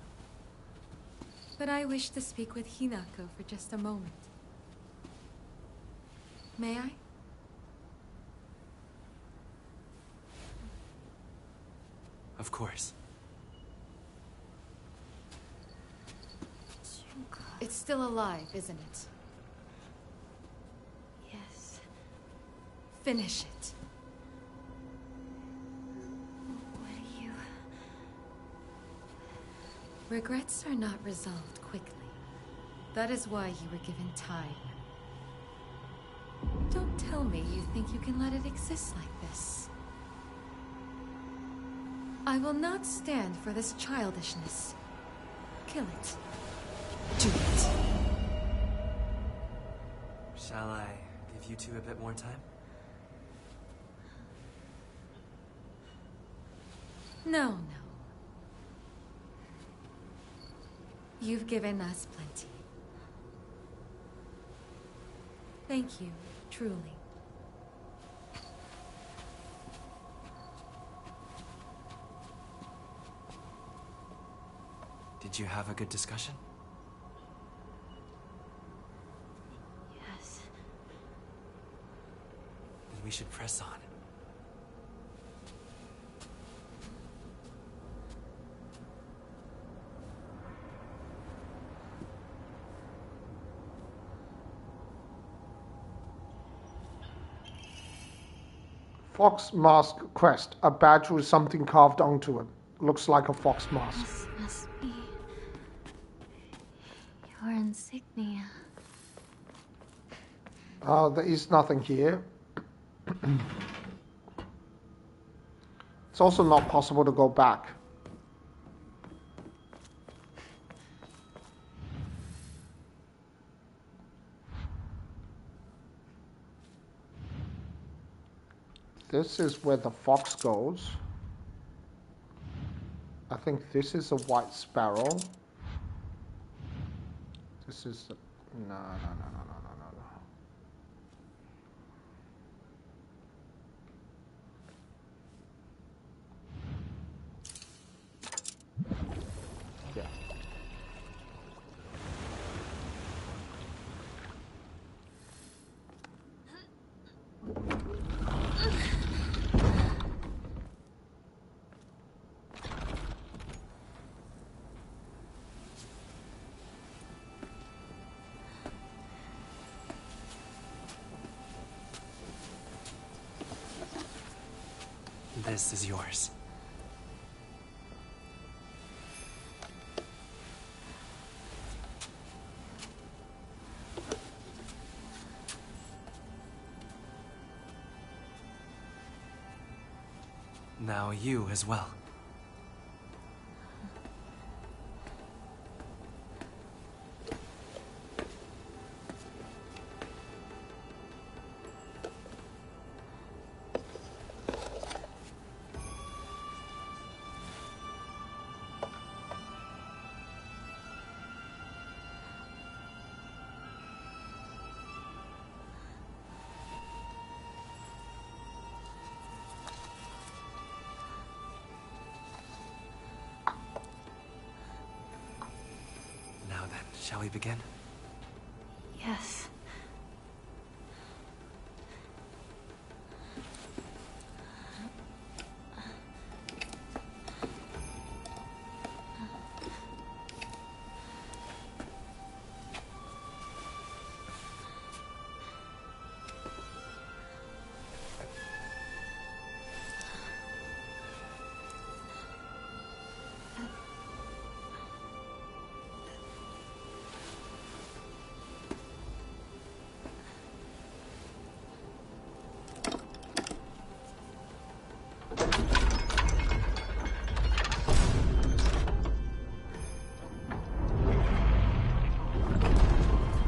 but I wish to speak with Hinako for just a moment. May I? Of course. It's still alive, isn't it? Yes. Finish it. What do you... Regrets are not resolved quickly. That is why you were given time. Don't tell me you think you can let it exist like this. I will not stand for this childishness. Kill it. Do it. Shall I give you two a bit more time? No. You've given us plenty. Thank you, truly. Did you have a good discussion? Yes. Then we should press on. Fox mask quest. A badge with something carved onto it. Looks like a fox mask. This must be... your insignia. There is nothing here. It's also not possible to go back. This is where the fox goes. I think this is a white sparrow. This is... No. Yeah. This is yours. Now you as well. Shall we begin? Yes.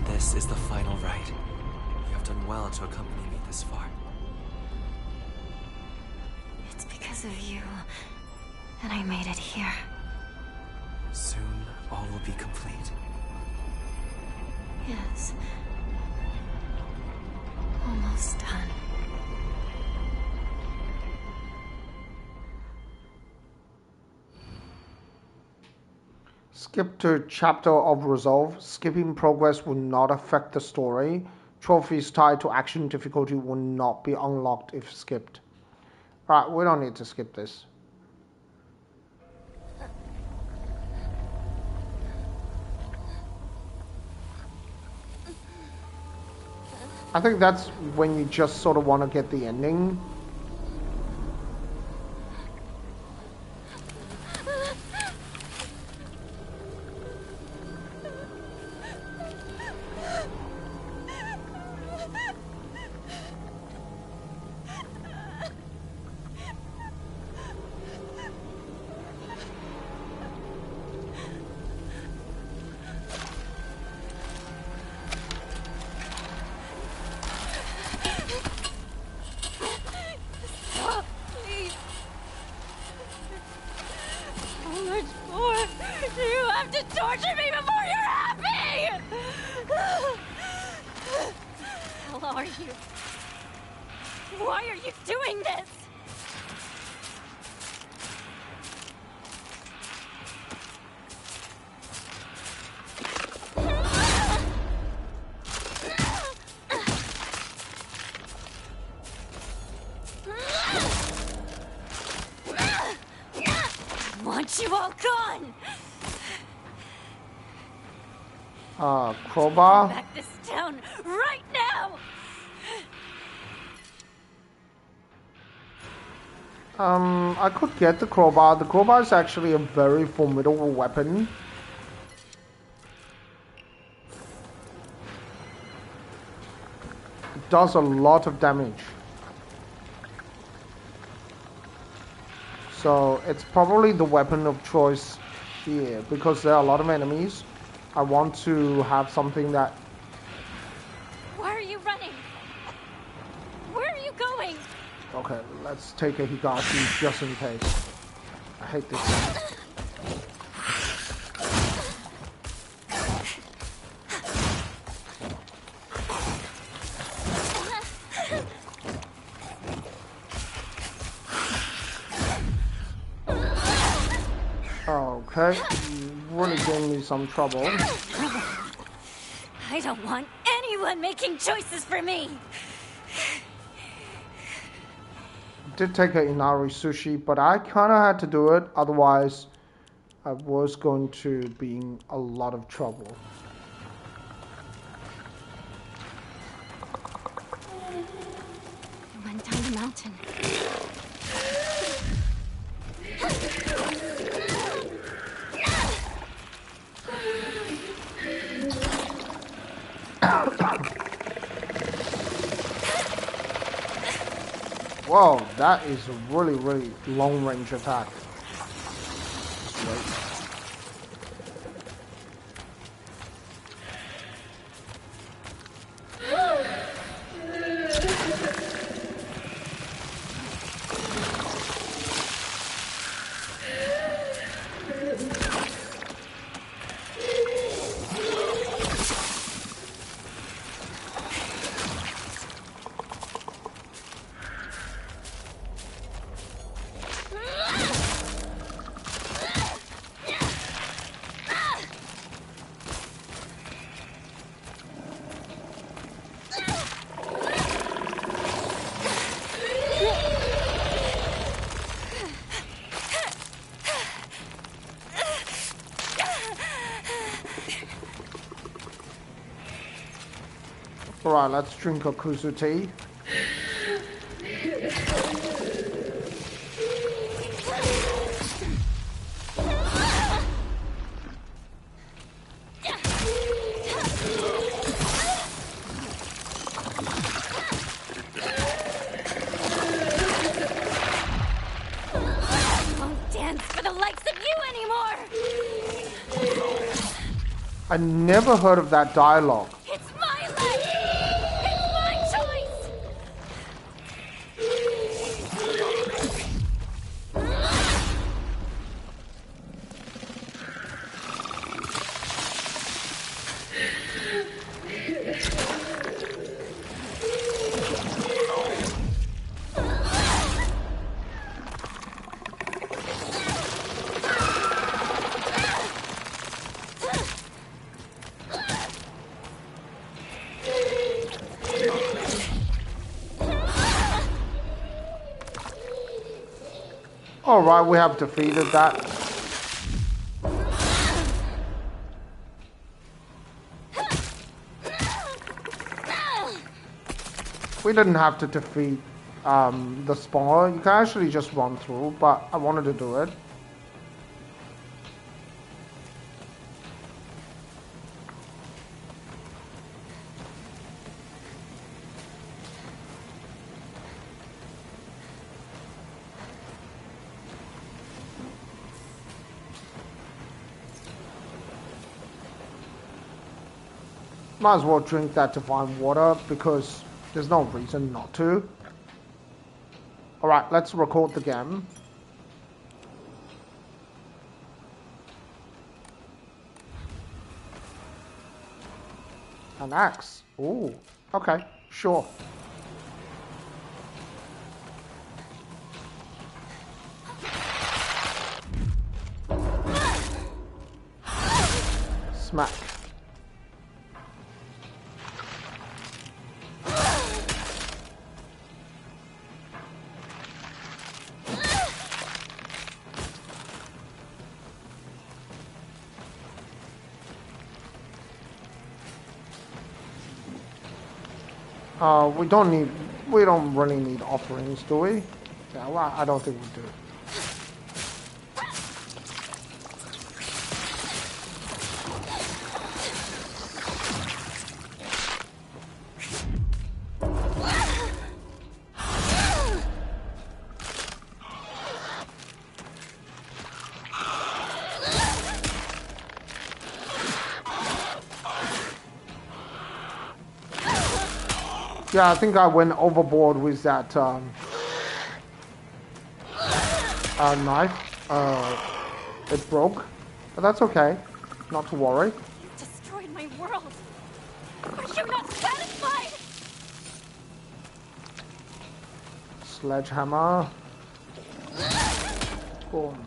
This is the final rite. You have done well to accompany me this far. It's because of you that I made it here. Soon, all will be complete. Yes. Almost done. Skip to chapter of resolve. Skipping progress will not affect the story. Trophies tied to action difficulty will not be unlocked if skipped. Alright, we don't need to skip this. I think that's when you just sort of want to get the ending. Why are you doing this? I want you all gone! Crowbar. Back this town right now! I could get the crowbar. The crowbar is actually a very formidable weapon. It does a lot of damage. So it's probably the weapon of choice here because there are a lot of enemies. I want to have something that... Why are you running? Where are you going? Okay, let's take a Higashi just in case. I hate this thing. Okay, you really gave me some trouble. I don't want anyone making choices for me! Did take a Inari sushi, but I kind of had to do it, otherwise I was going to be in a lot of trouble. I went down the mountain. Whoa, that is a really, really long range attack. Wait. Alright, let's drink a kuzu tea. Won't dance for the likes of you anymore! I never heard of that dialogue. It's my life! It's my choice! Alright, we have defeated that. We didn't have to defeat the spawner. You can actually just run through, but I wanted to do it. Might as well drink that divine water because there's no reason not to. Alright, let's record the game. An axe. Ooh, okay, sure. Smack. We don't really need offerings, do we? Yeah, well, I don't think we do. Yeah, I think I went overboard with that knife. It broke, but that's okay. Not to worry. You destroyed my world. Are you not satisfied? Sledgehammer. Boom.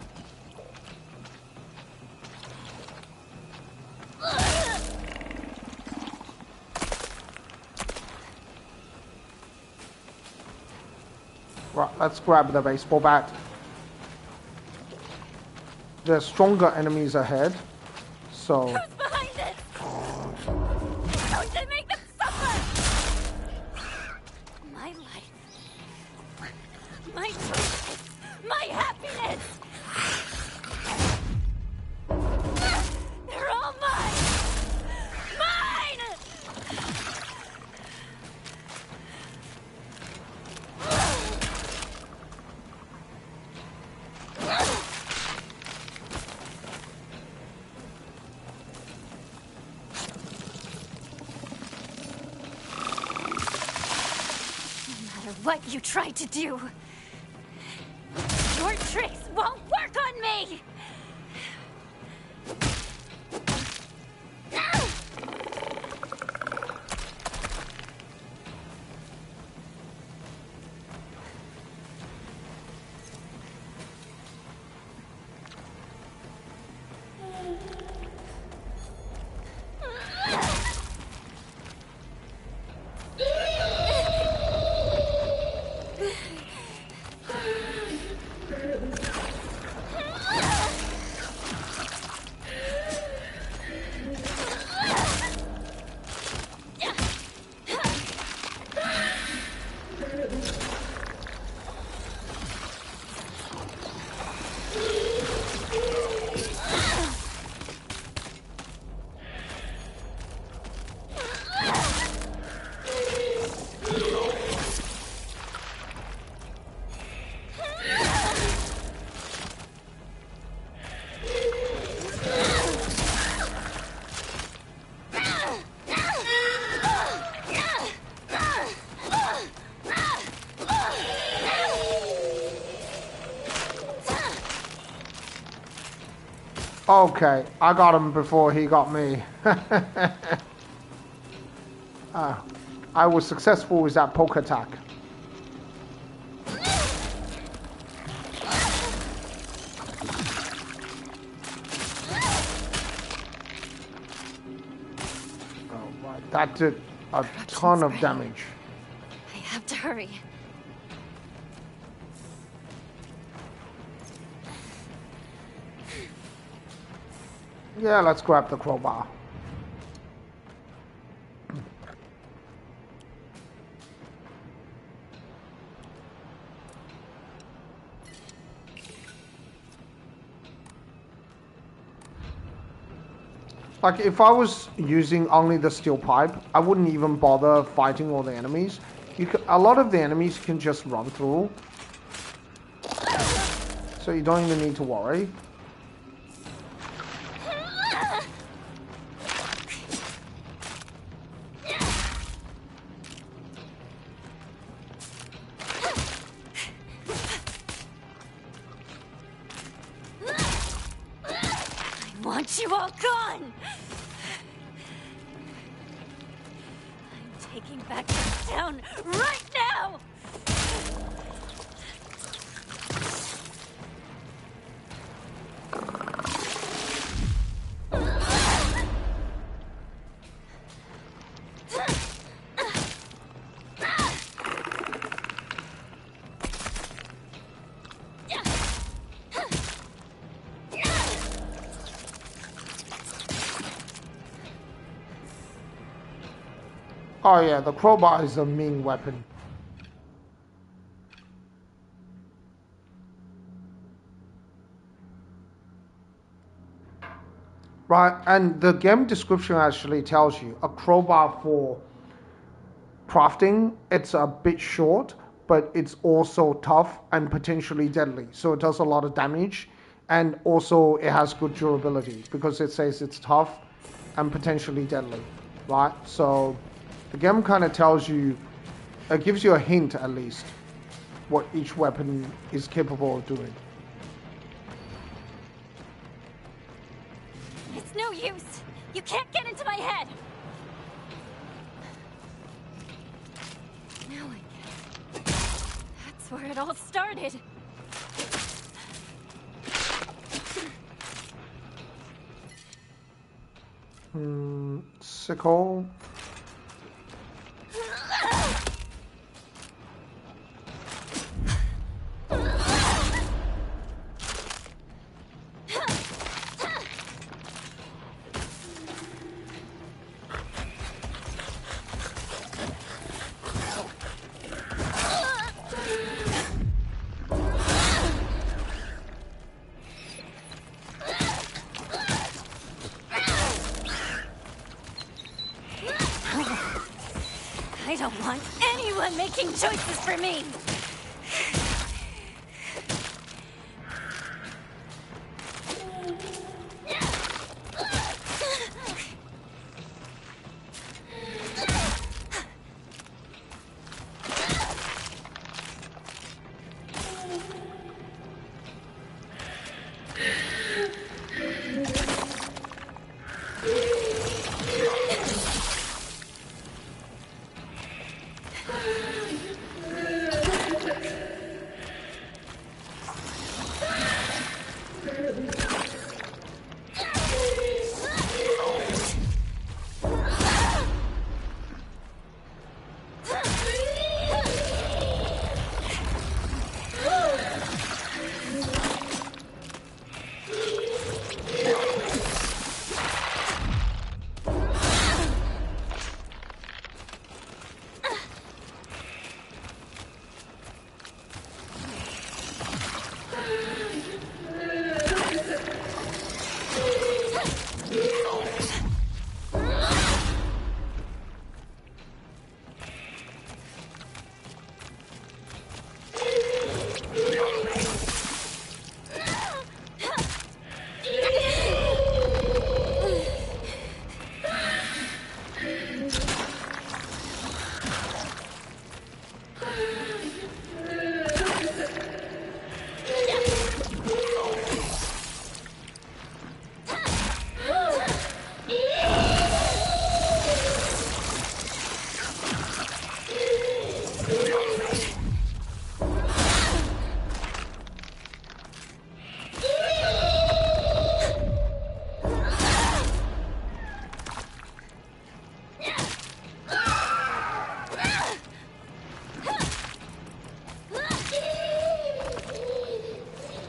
Right, let's grab the baseball bat. There's stronger enemies ahead, so... Who's behind this? Don't they make them suffer? My life. My choices. My happiness. They're all mine. Mine! What you tried to do, your tricks won't work on me! Okay, I got him before he got me. I was successful with that poke attack. Oh, right. That did a ton of damage. I have to hurry. Yeah, let's grab the crowbar. Like, if I was using only the steel pipe, I wouldn't even bother fighting all the enemies. A lot of the enemies can just run through. So you don't even need to worry. I want you all gone! I'm taking back this town right now! Oh yeah, the crowbar is a mean weapon. Right, and the game description actually tells you a crowbar for crafting, it's a bit short, but it's also tough and potentially deadly. So it does a lot of damage, and also it has good durability because it says it's tough and potentially deadly, right? So the game kind of tells you, it gives you a hint at least, what each weapon is capable of doing. It's no use! You can't get into my head! Now I get it. That's where it all started. Sickle. I don't want anyone making choices for me!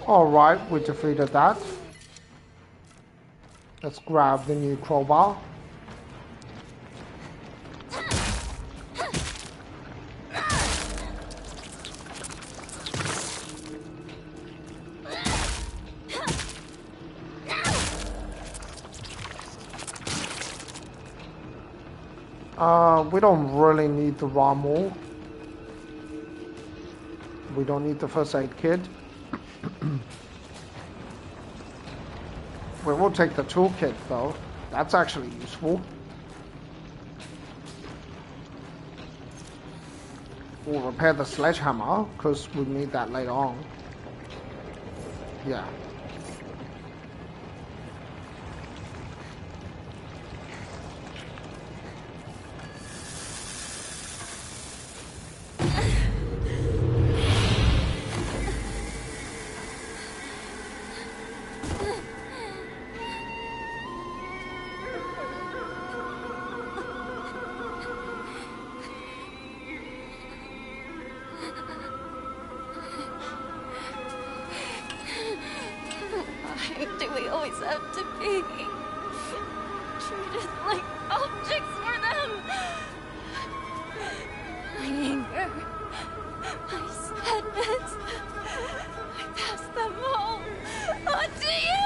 Alright, we defeated that. Let's grab the new crowbar. We don't really need the raw mole. We don't need the first aid kit. We will take the toolkit though. That's actually useful. We'll repair the sledgehammer because we need that later on. Yeah. Why do we always have to be treated like objects for them? My anger, my sadness, I pass them all on to you!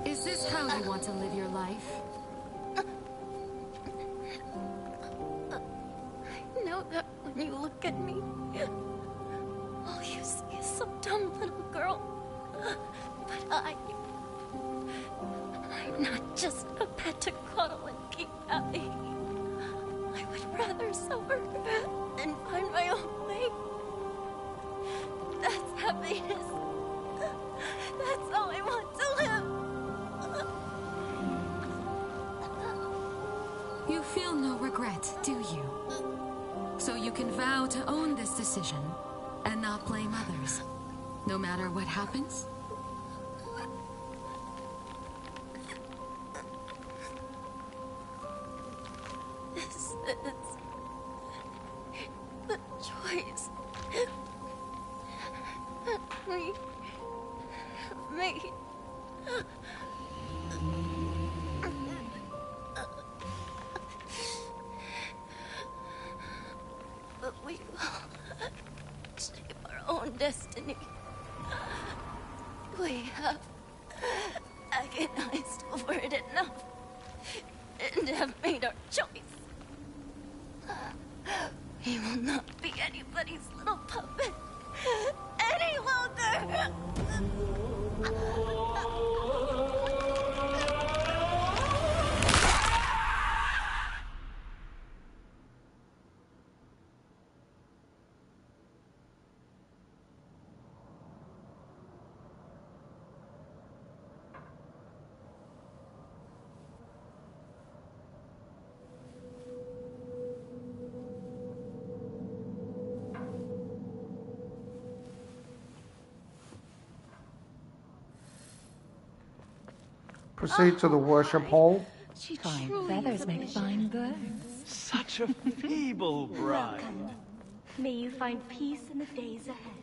Is this how you want to live your life? I know that when you look at me, all you see is some dumb little girl. But I'm not just a pet to cuddle and keep happy. I would rather suffer than find my own way. That's happiness. That's all I want to live. You feel no regret, do you? So you can vow to own this decision and not blame others, no matter what happens? This is the choice that we made. But we will shape our own destiny. We have agonized over it enough and have made our choice. We will not be anybody's little puppet any longer. Proceed to the worship hall. Fine feathers make fine birds. Such a feeble bride. May you find peace in the days ahead.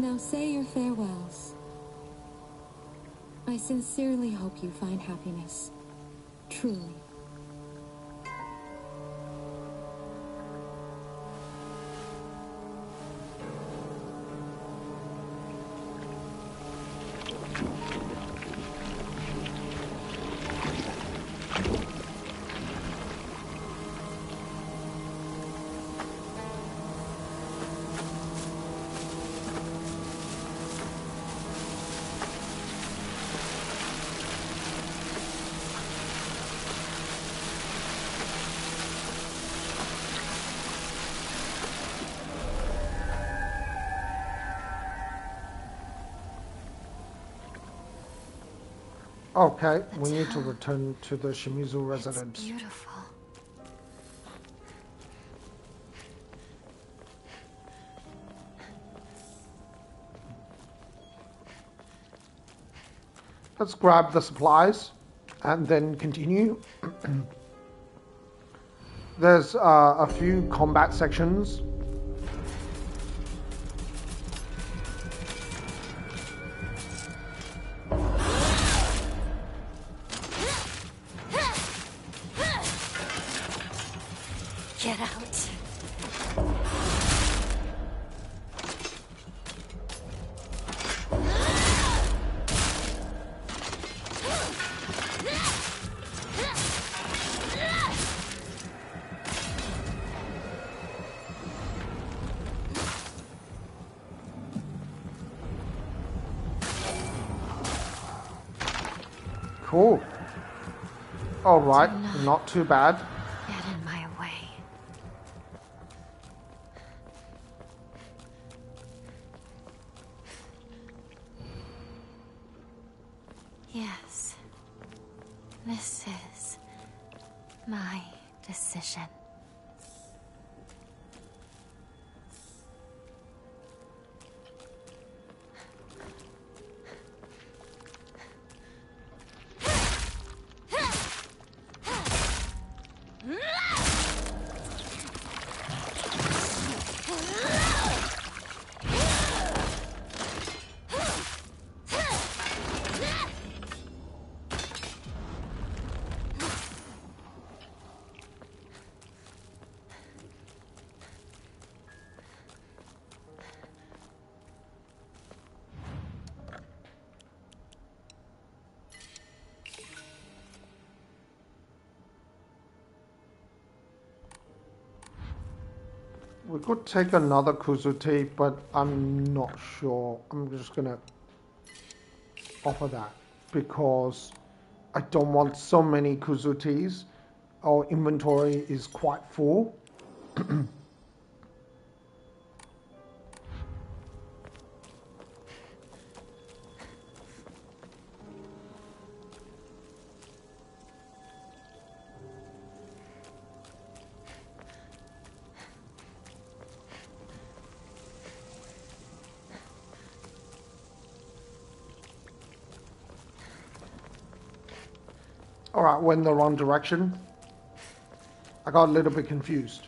Now say your farewells. I sincerely hope you find happiness. Truly. Okay, we need to return to the Shimizu residence. It's beautiful. Let's grab the supplies and then continue. There's a few combat sections. Get out. Cool. All right, not too bad. Get in my way. Yes. This is my decision. We could take another Kuzuti, but I'm not sure. I'm just gonna offer that because I don't want so many Kuzutis. Our inventory is quite full. All right, went the wrong direction. I got a little bit confused.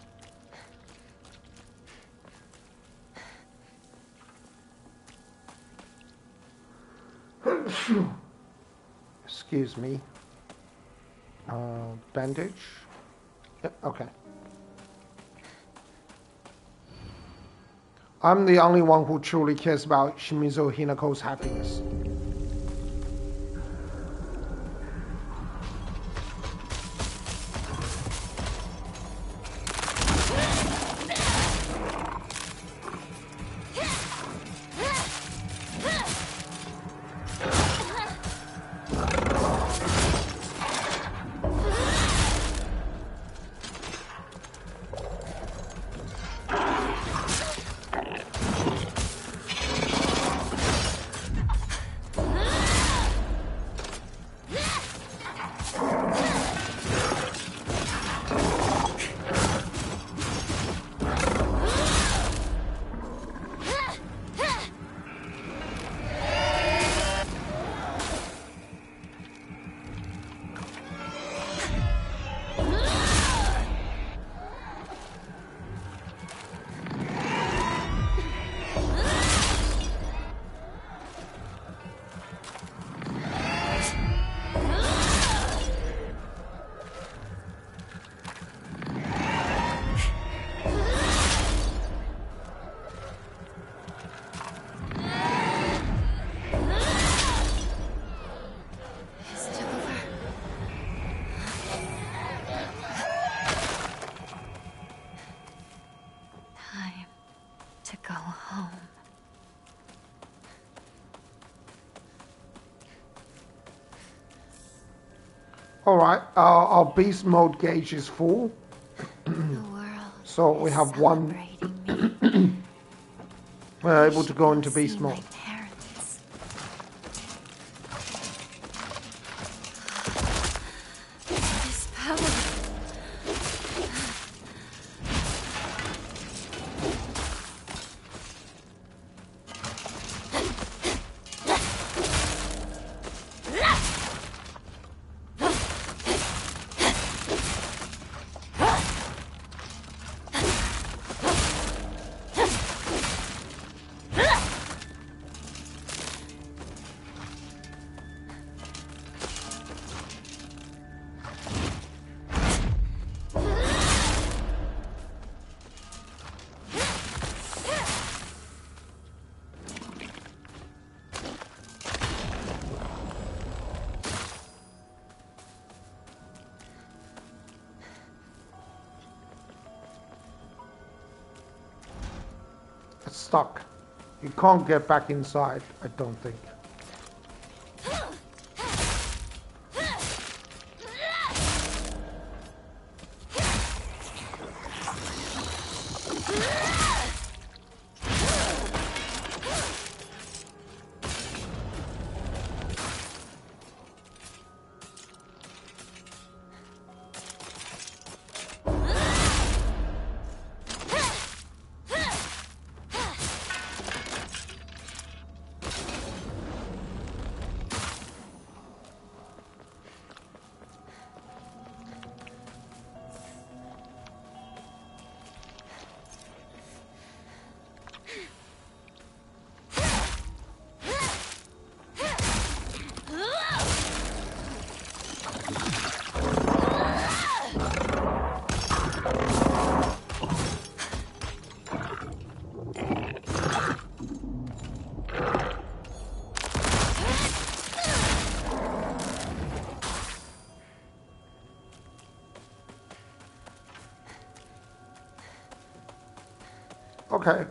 Excuse me. Bandage. Yep, okay. I'm the only one who truly cares about Shimizu Hinako's happiness. Alright, our beast mode gauge is full. So we have one. We're able to go into beast mode. It's stuck. You can't get back inside, I don't think. Okay.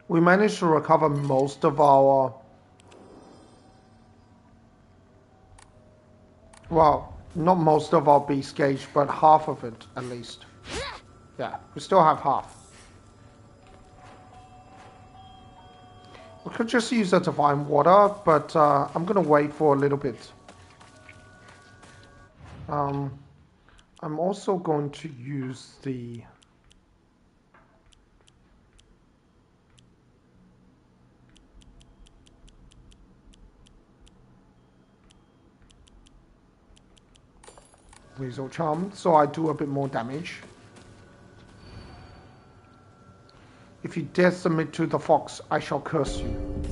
We managed to recover most of our... Well, not most of our beast gauge, but half of it at least. Yeah, we still have half. We could just use the divine water, but I'm gonna wait for a little bit. I'm also going to use the... Weasel Charm, so I do a bit more damage. If you dare submit to the fox, I shall curse you.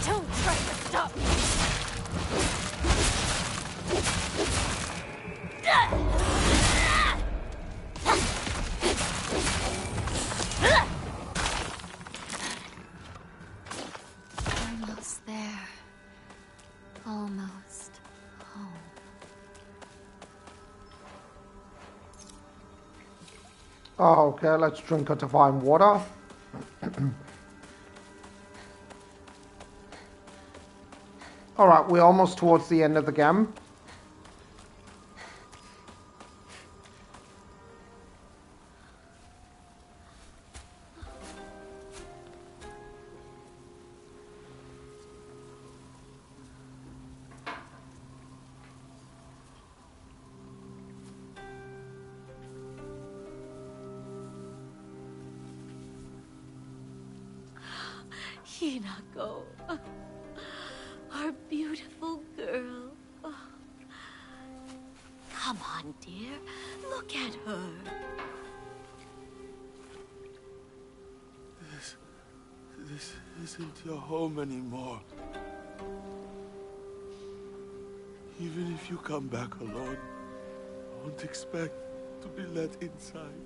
Don't try to stop me! Almost there. Almost home. Oh, okay, let's drink a divine water. Alright, we're almost towards the end of the game. Hinako, our beautiful girl. Oh. Come on, dear. Look at her. This isn't your home anymore. Even if you come back alone, I won't expect to be let inside.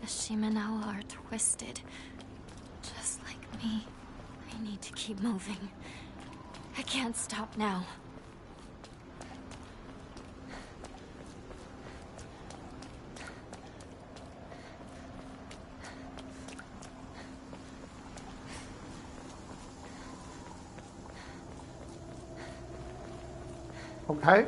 The Shimenawa are twisted. Just like me. I need to keep moving. I can't stop now. Okay.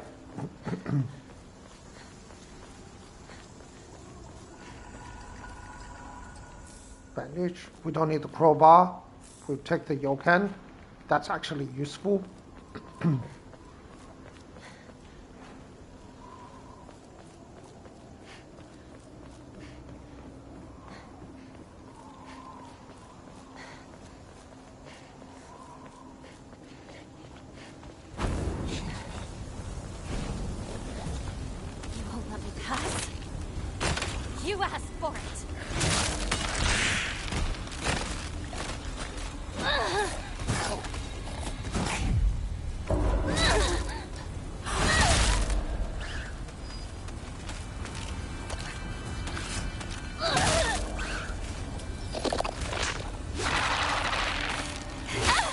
Bandage. We don't need the crowbar. We take the yokan. That's actually useful. You asked for it!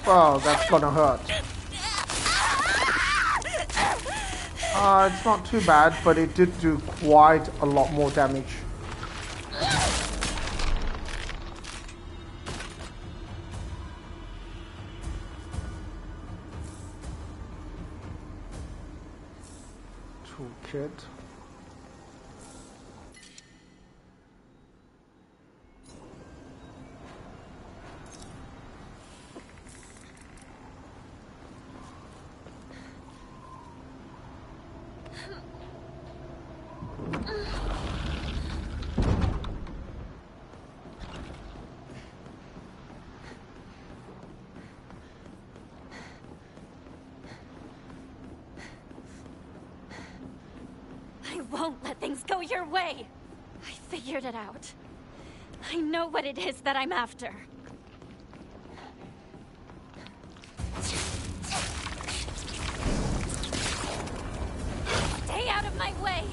Oh, that's gonna hurt. It's not too bad, but it did do quite a lot more damage. toolkit. I won't let things go your way. I figured it out. I know what it is that I'm after. Stay out of my way.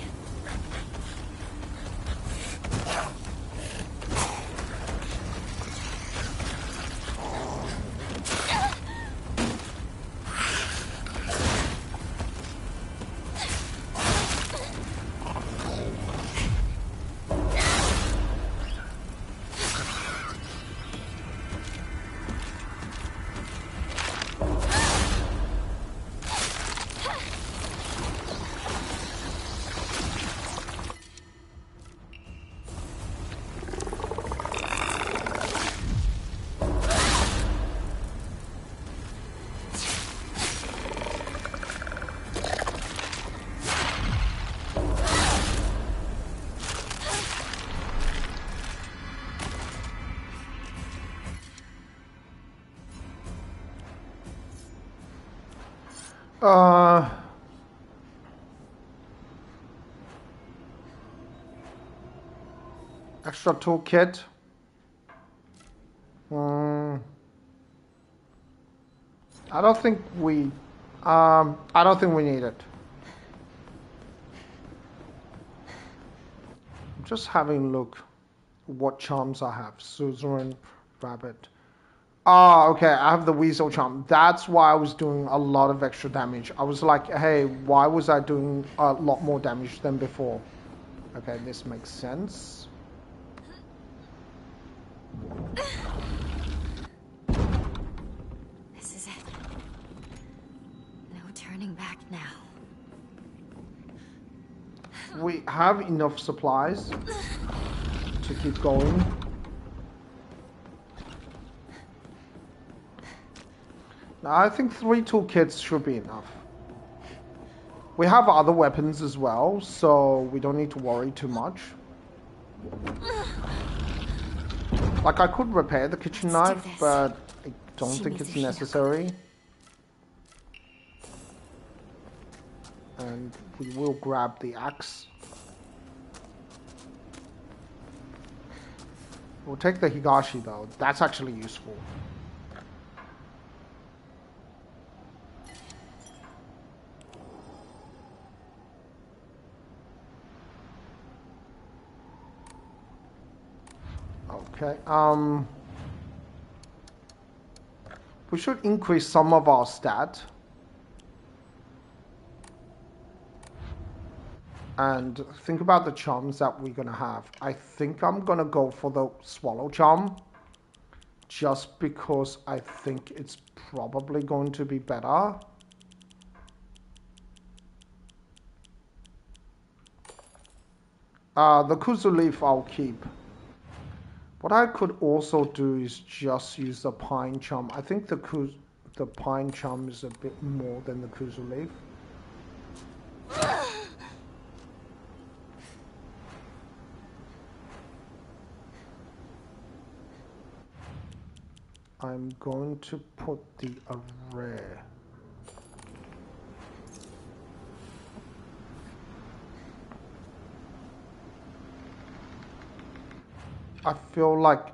Extra toolkit. I don't think we need it. I'm just having a look what charms I have. Suzerain, Rabbit. Ah, okay, I have the Weasel charm. That's why I was doing a lot of extra damage. I was like, hey, why was I doing a lot more damage than before? Okay, this makes sense. This is it. No turning back now. We have enough supplies to keep going. Now, I think 3 toolkits should be enough. We have other weapons as well, so we don't need to worry too much. Like, I could repair the kitchen knife, but I don't think it's necessary. And we will grab the axe. We'll take the Higashi though. That's actually useful. Okay, we should increase some of our stat. And think about the charms that we're gonna have. I think I'm gonna go for the Swallow charm. Just because I think it's probably going to be better. The Kuzu leaf I'll keep. What I could also do is just use the pine charm. I think the pine charm is a bit more than the Kuzu leaf. I'm going to put the array. I feel like,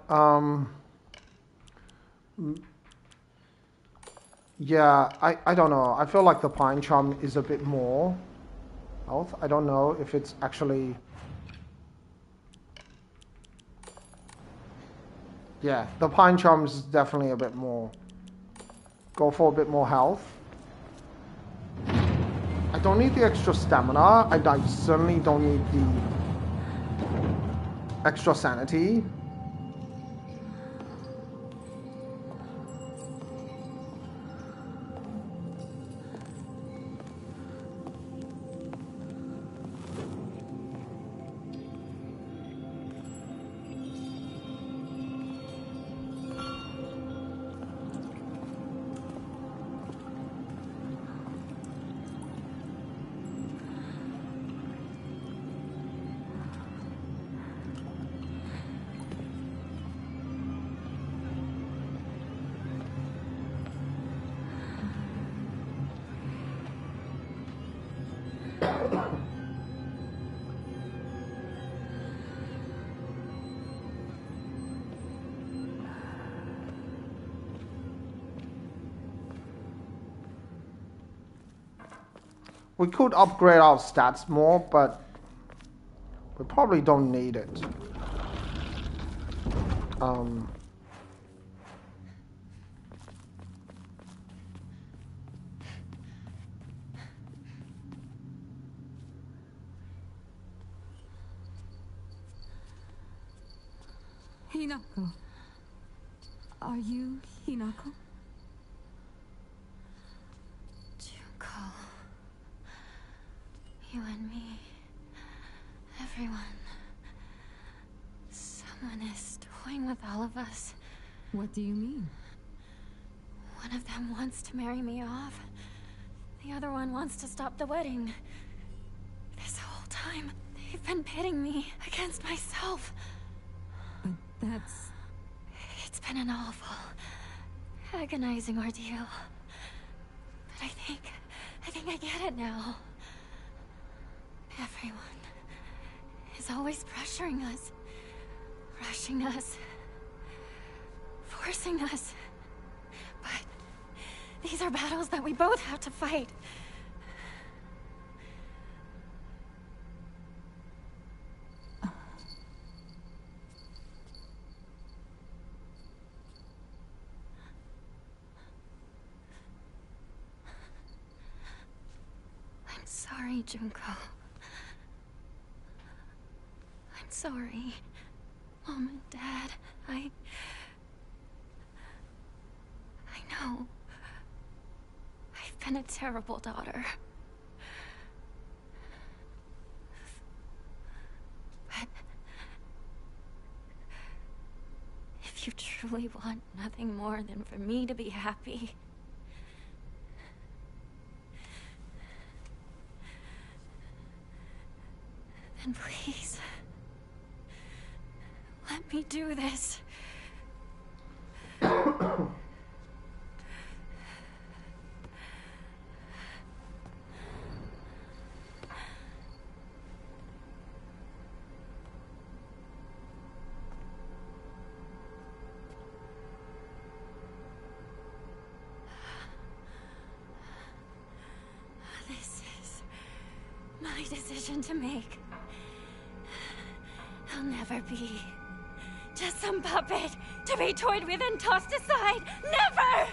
yeah, I don't know. I feel like the pine charm is a bit more health. I don't know if it's actually, yeah, the pine charm is definitely a bit more. Go for a bit more health. I don't need the extra stamina. I certainly don't need the extra sanity. We could upgrade our stats more, but we probably don't need it. Hinako. Are you Hinako? Junko. You and me. Everyone. Someone is toying with all of us. What do you mean? One of them wants to marry me off. The other one wants to stop the wedding. This whole time, they've been pitting me against myself. But that's... It's been an awful, agonizing ordeal. But I think I get it now. Everyone is always pressuring us, rushing us, forcing us. But these are battles that we both have to fight. I'm sorry, Junko. I'm sorry, Mom and Dad. I know. I've been a terrible daughter. But if you truly want nothing more than for me to be happy, then please, let me do this. This is my decision to make. I'll never be just some puppet to be toyed with and tossed aside. Never!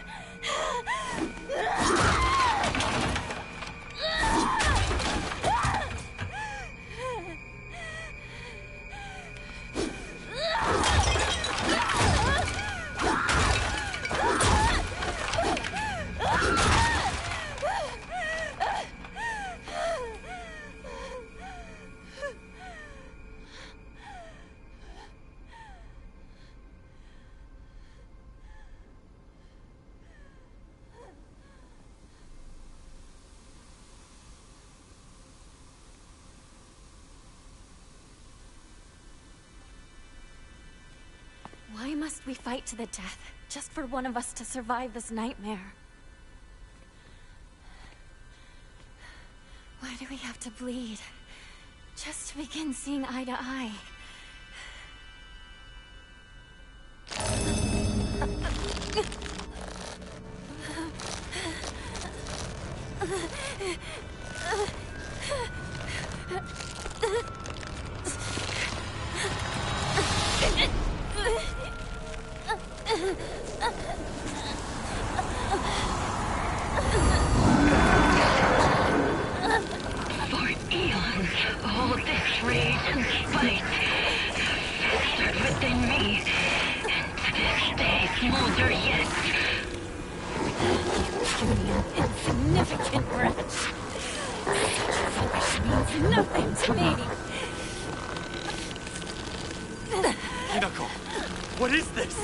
Why must we fight to the death, just for one of us to survive this nightmare? Why do we have to bleed, just to begin seeing eye to eye? For eons, all this rage and spite festered within me, and to this day smolder yet. You insignificant wretch. Such rubbish means nothing to me. Hinako, what is this?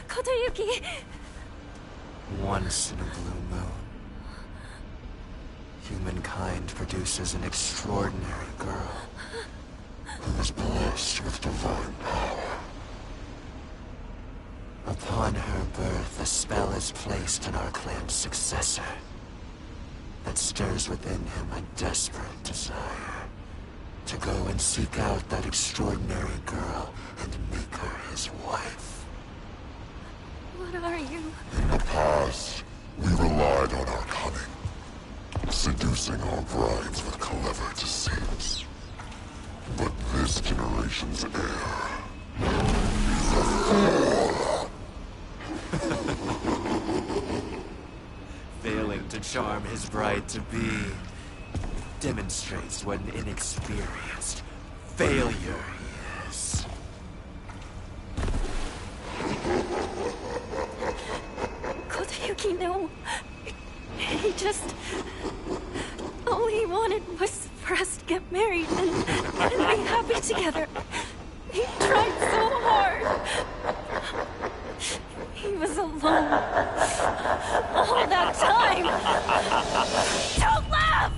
Kotoyuki! Once in a blue moon, humankind produces an extraordinary girl who is blessed with divine power. Upon her birth, a spell is placed on our clan's successor that stirs within him a desperate desire to go and seek out that extraordinary girl and make her his wife. What are you? In the past, we relied on our cunning, seducing our brides with clever deceits. But this generation's heir is a fool. Failing to charm his bride-to-be demonstrates what an inexperienced failure he is. Kodayuki, no. He just... all he wanted was for us to get married and be happy together. He tried so hard. He was alone all that time. Don't laugh!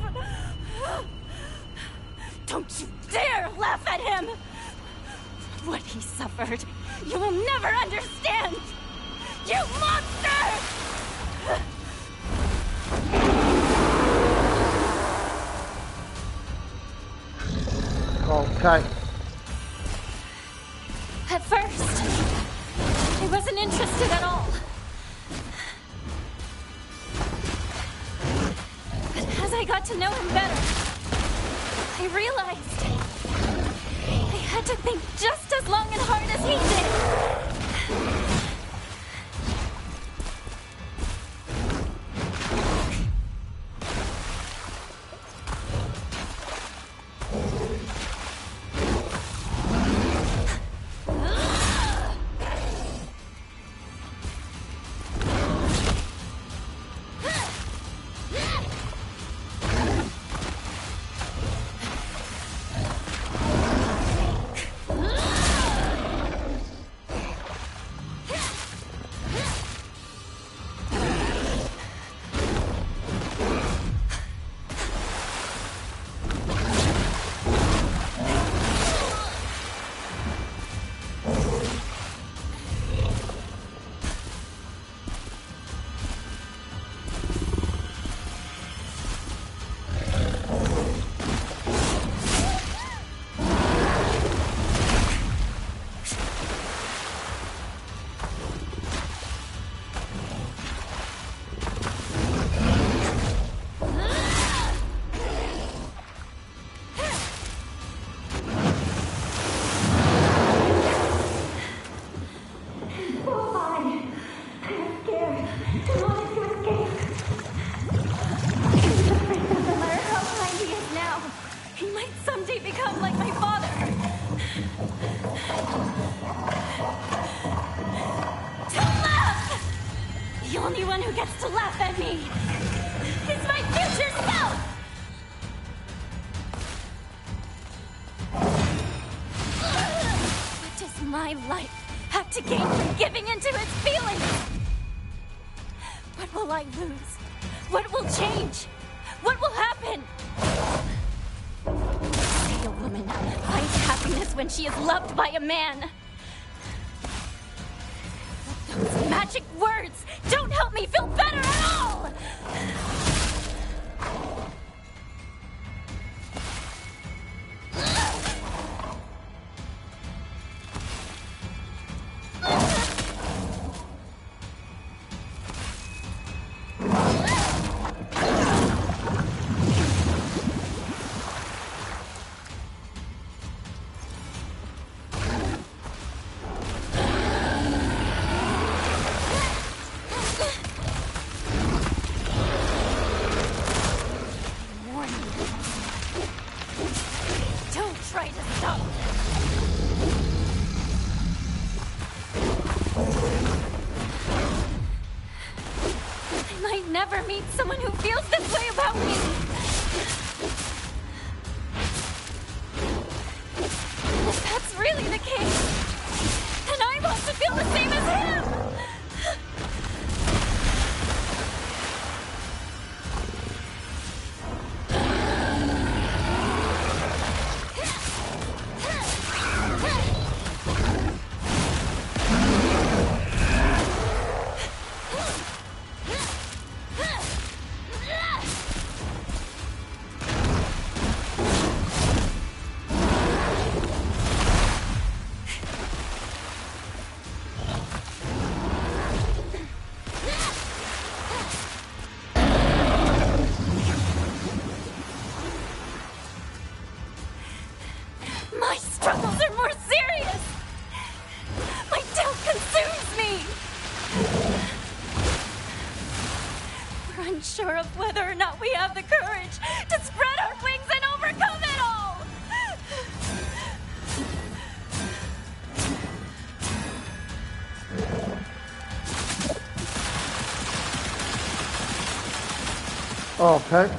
Don't you dare laugh at him! What he suffered, you will never understand! You monster! Okay. At first, I wasn't interested at all. But as I got to know him better, I realized I had to think just as long and hard as he did. To laugh at me is my future self! What does my life have to gain from giving into its feelings? What will I lose? What will change? What will happen? Say a woman finds happiness when she is loved by a man. Those magic words don't help me feel better at all! Never meet someone who feels this way about me. If that's really the case, then I want to feel the same as him. unsure of whether or not we have the courage to spread our wings and overcome it all! Okay.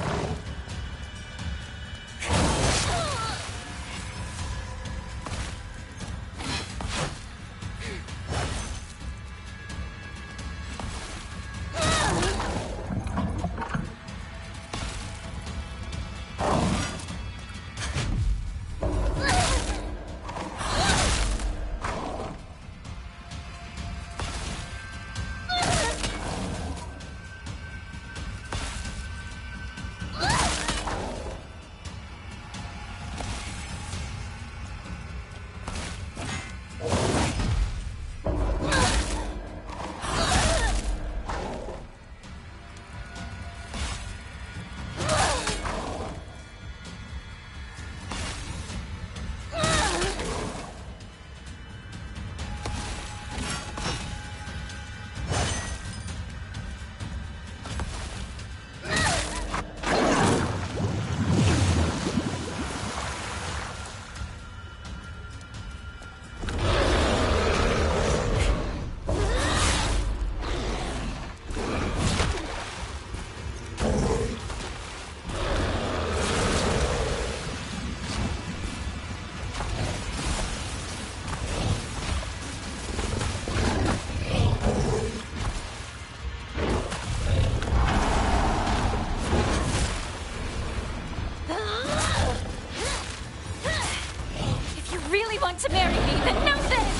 To marry me, then know this!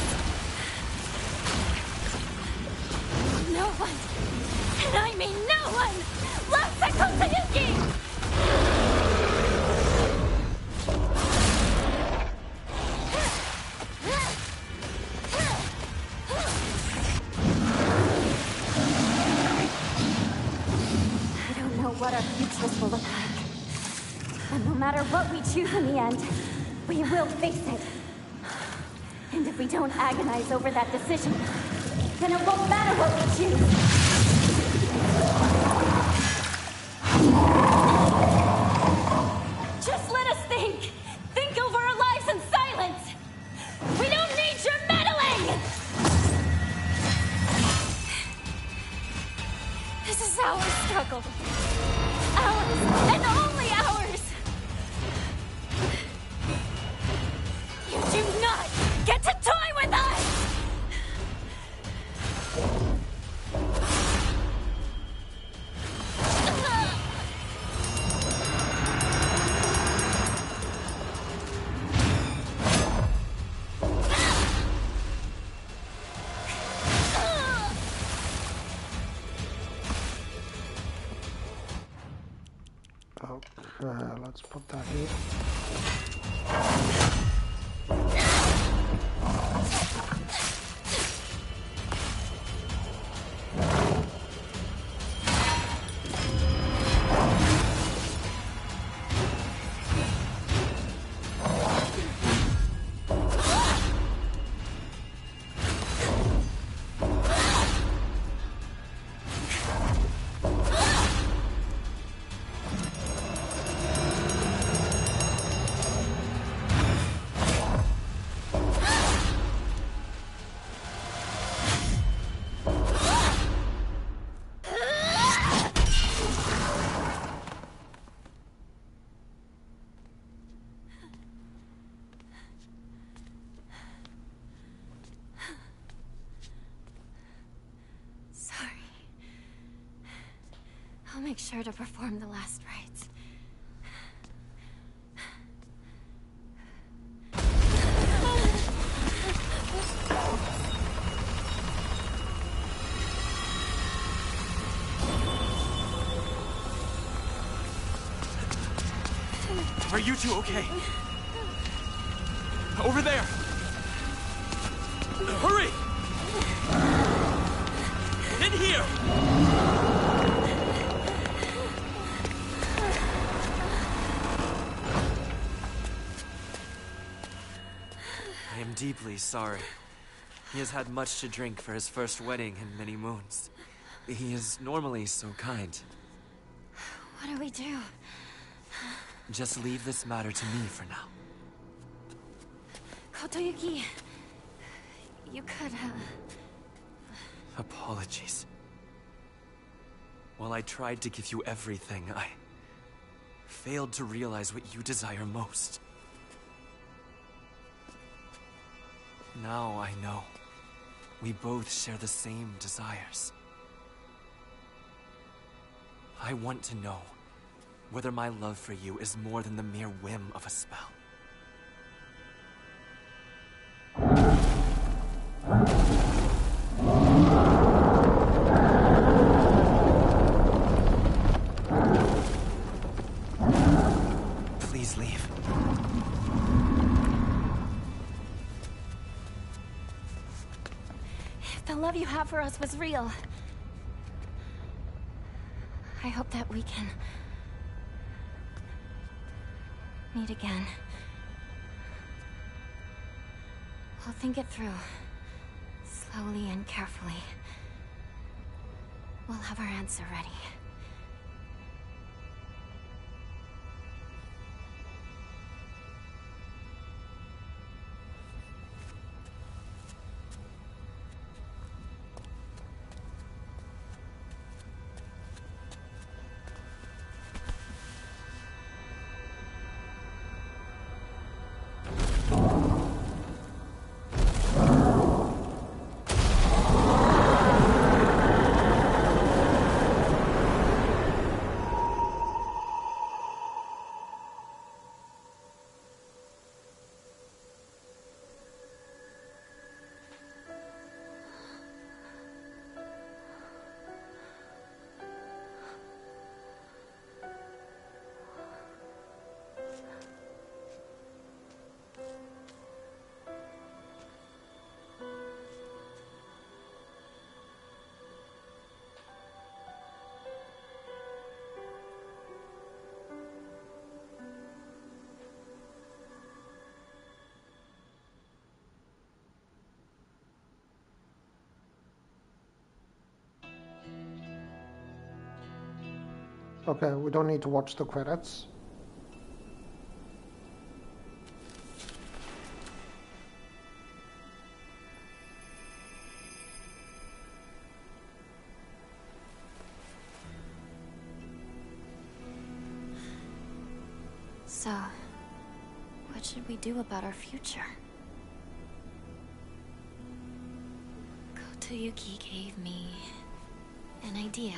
No one, and I mean no one, loves Echo Sayuki! I don't know what our futures will look like. But no matter what we choose in the end, we will face it. And if we don't agonize over that decision, then it won't matter what we choose. Just let us think. Think over our lives in silence. We don't need your meddling! This is our struggle. Ours, and only ours. You do not get to toy with us! Okay, let's put that here. I'll make sure to perform the last rites. Are you two okay? Over there! Hurry! In here! I am deeply sorry. He has had much to drink for his first wedding in many moons. He is normally so kind. What do we do? Just leave this matter to me for now. Kotoyuki, you could, Apologies. While I tried to give you everything, I failed to realize what you desire most. Now I know. We both share the same desires. I want to know whether my love for you is more than the mere whim of a spell. Please leave. If the love you have for us was real, I hope that we can meet again. We'll think it through, slowly and carefully. We'll have our answer ready. Okay, we don't need to watch the credits. So, what should we do about our future? Kotoyuki gave me an idea.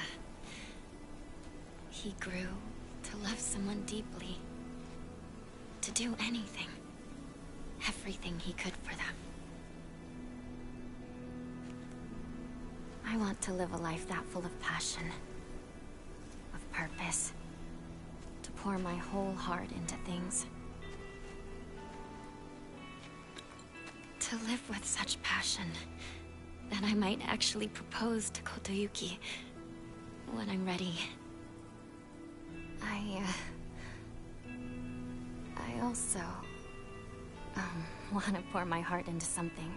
He grew to love someone deeply, to do anything, everything he could for them. I want to live a life that full of passion, of purpose, to pour my whole heart into things. To live with such passion that I might actually propose to Kotoyuki when I'm ready. I also want to pour my heart into something.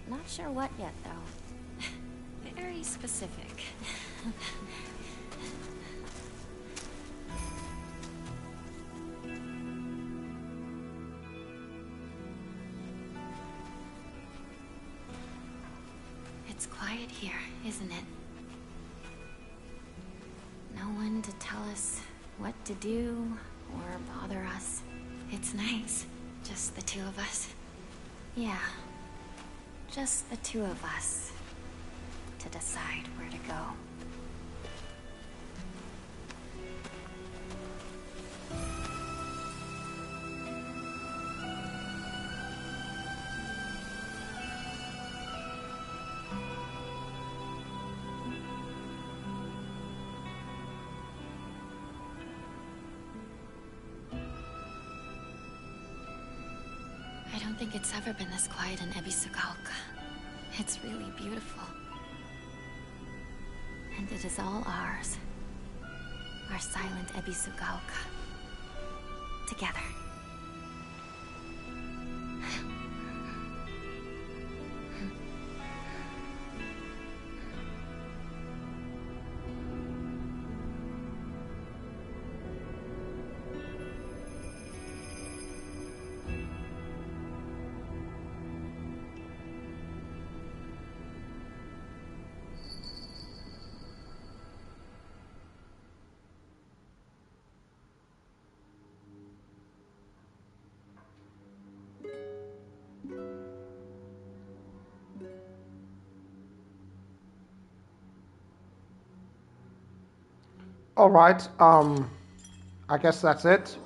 Not sure what yet, though. Very specific. It's quiet here, isn't it? No one to tell us what to do or bother us. It's nice. Just the two of us. Yeah. Just the two of us to decide where to go. I don't think it's ever been this quiet in Ebisugaoka. It's really beautiful. And it is all ours. Our silent Ebisugaoka. Together. Alright, I guess that's it.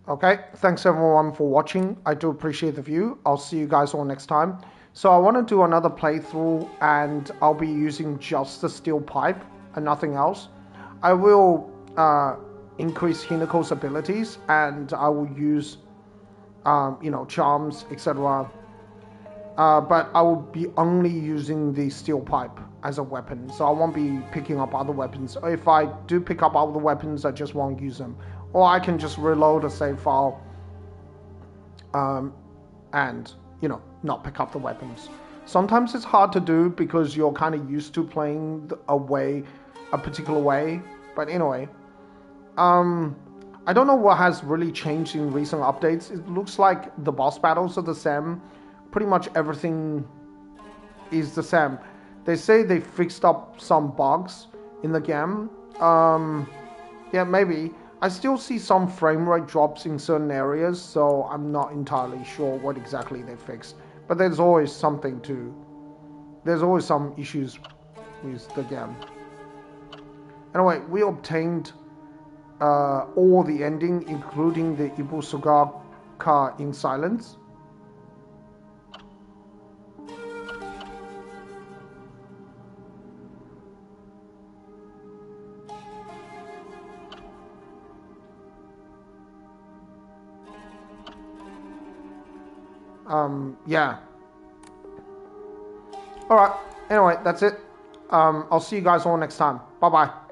Okay, thanks everyone for watching. I do appreciate the view. I'll see you guys all next time. So I want to do another playthrough and I'll be using just the steel pipe and nothing else. I will increase Hinako's abilities and I will use, you know, charms, etc. But I will be only using the steel pipe as a weapon. So I won't be picking up other weapons. If I do pick up other weapons, I just won't use them. Or I can just reload a save file and, you know, not pick up the weapons. Sometimes it's hard to do because you're kind of used to playing a particular way. But anyway, I don't know what has really changed in recent updates. It looks like the boss battles are the same. Pretty much everything is the same. They say they fixed up some bugs in the game. Yeah, maybe. I still see some frame rate drops in certain areas, so I'm not entirely sure what exactly they fixed. But there's always some issues with the game. Anyway, we obtained all the ending, including the Ibusugaka in silence. Yeah. Alright, anyway, that's it. I'll see you guys all next time. Bye-bye.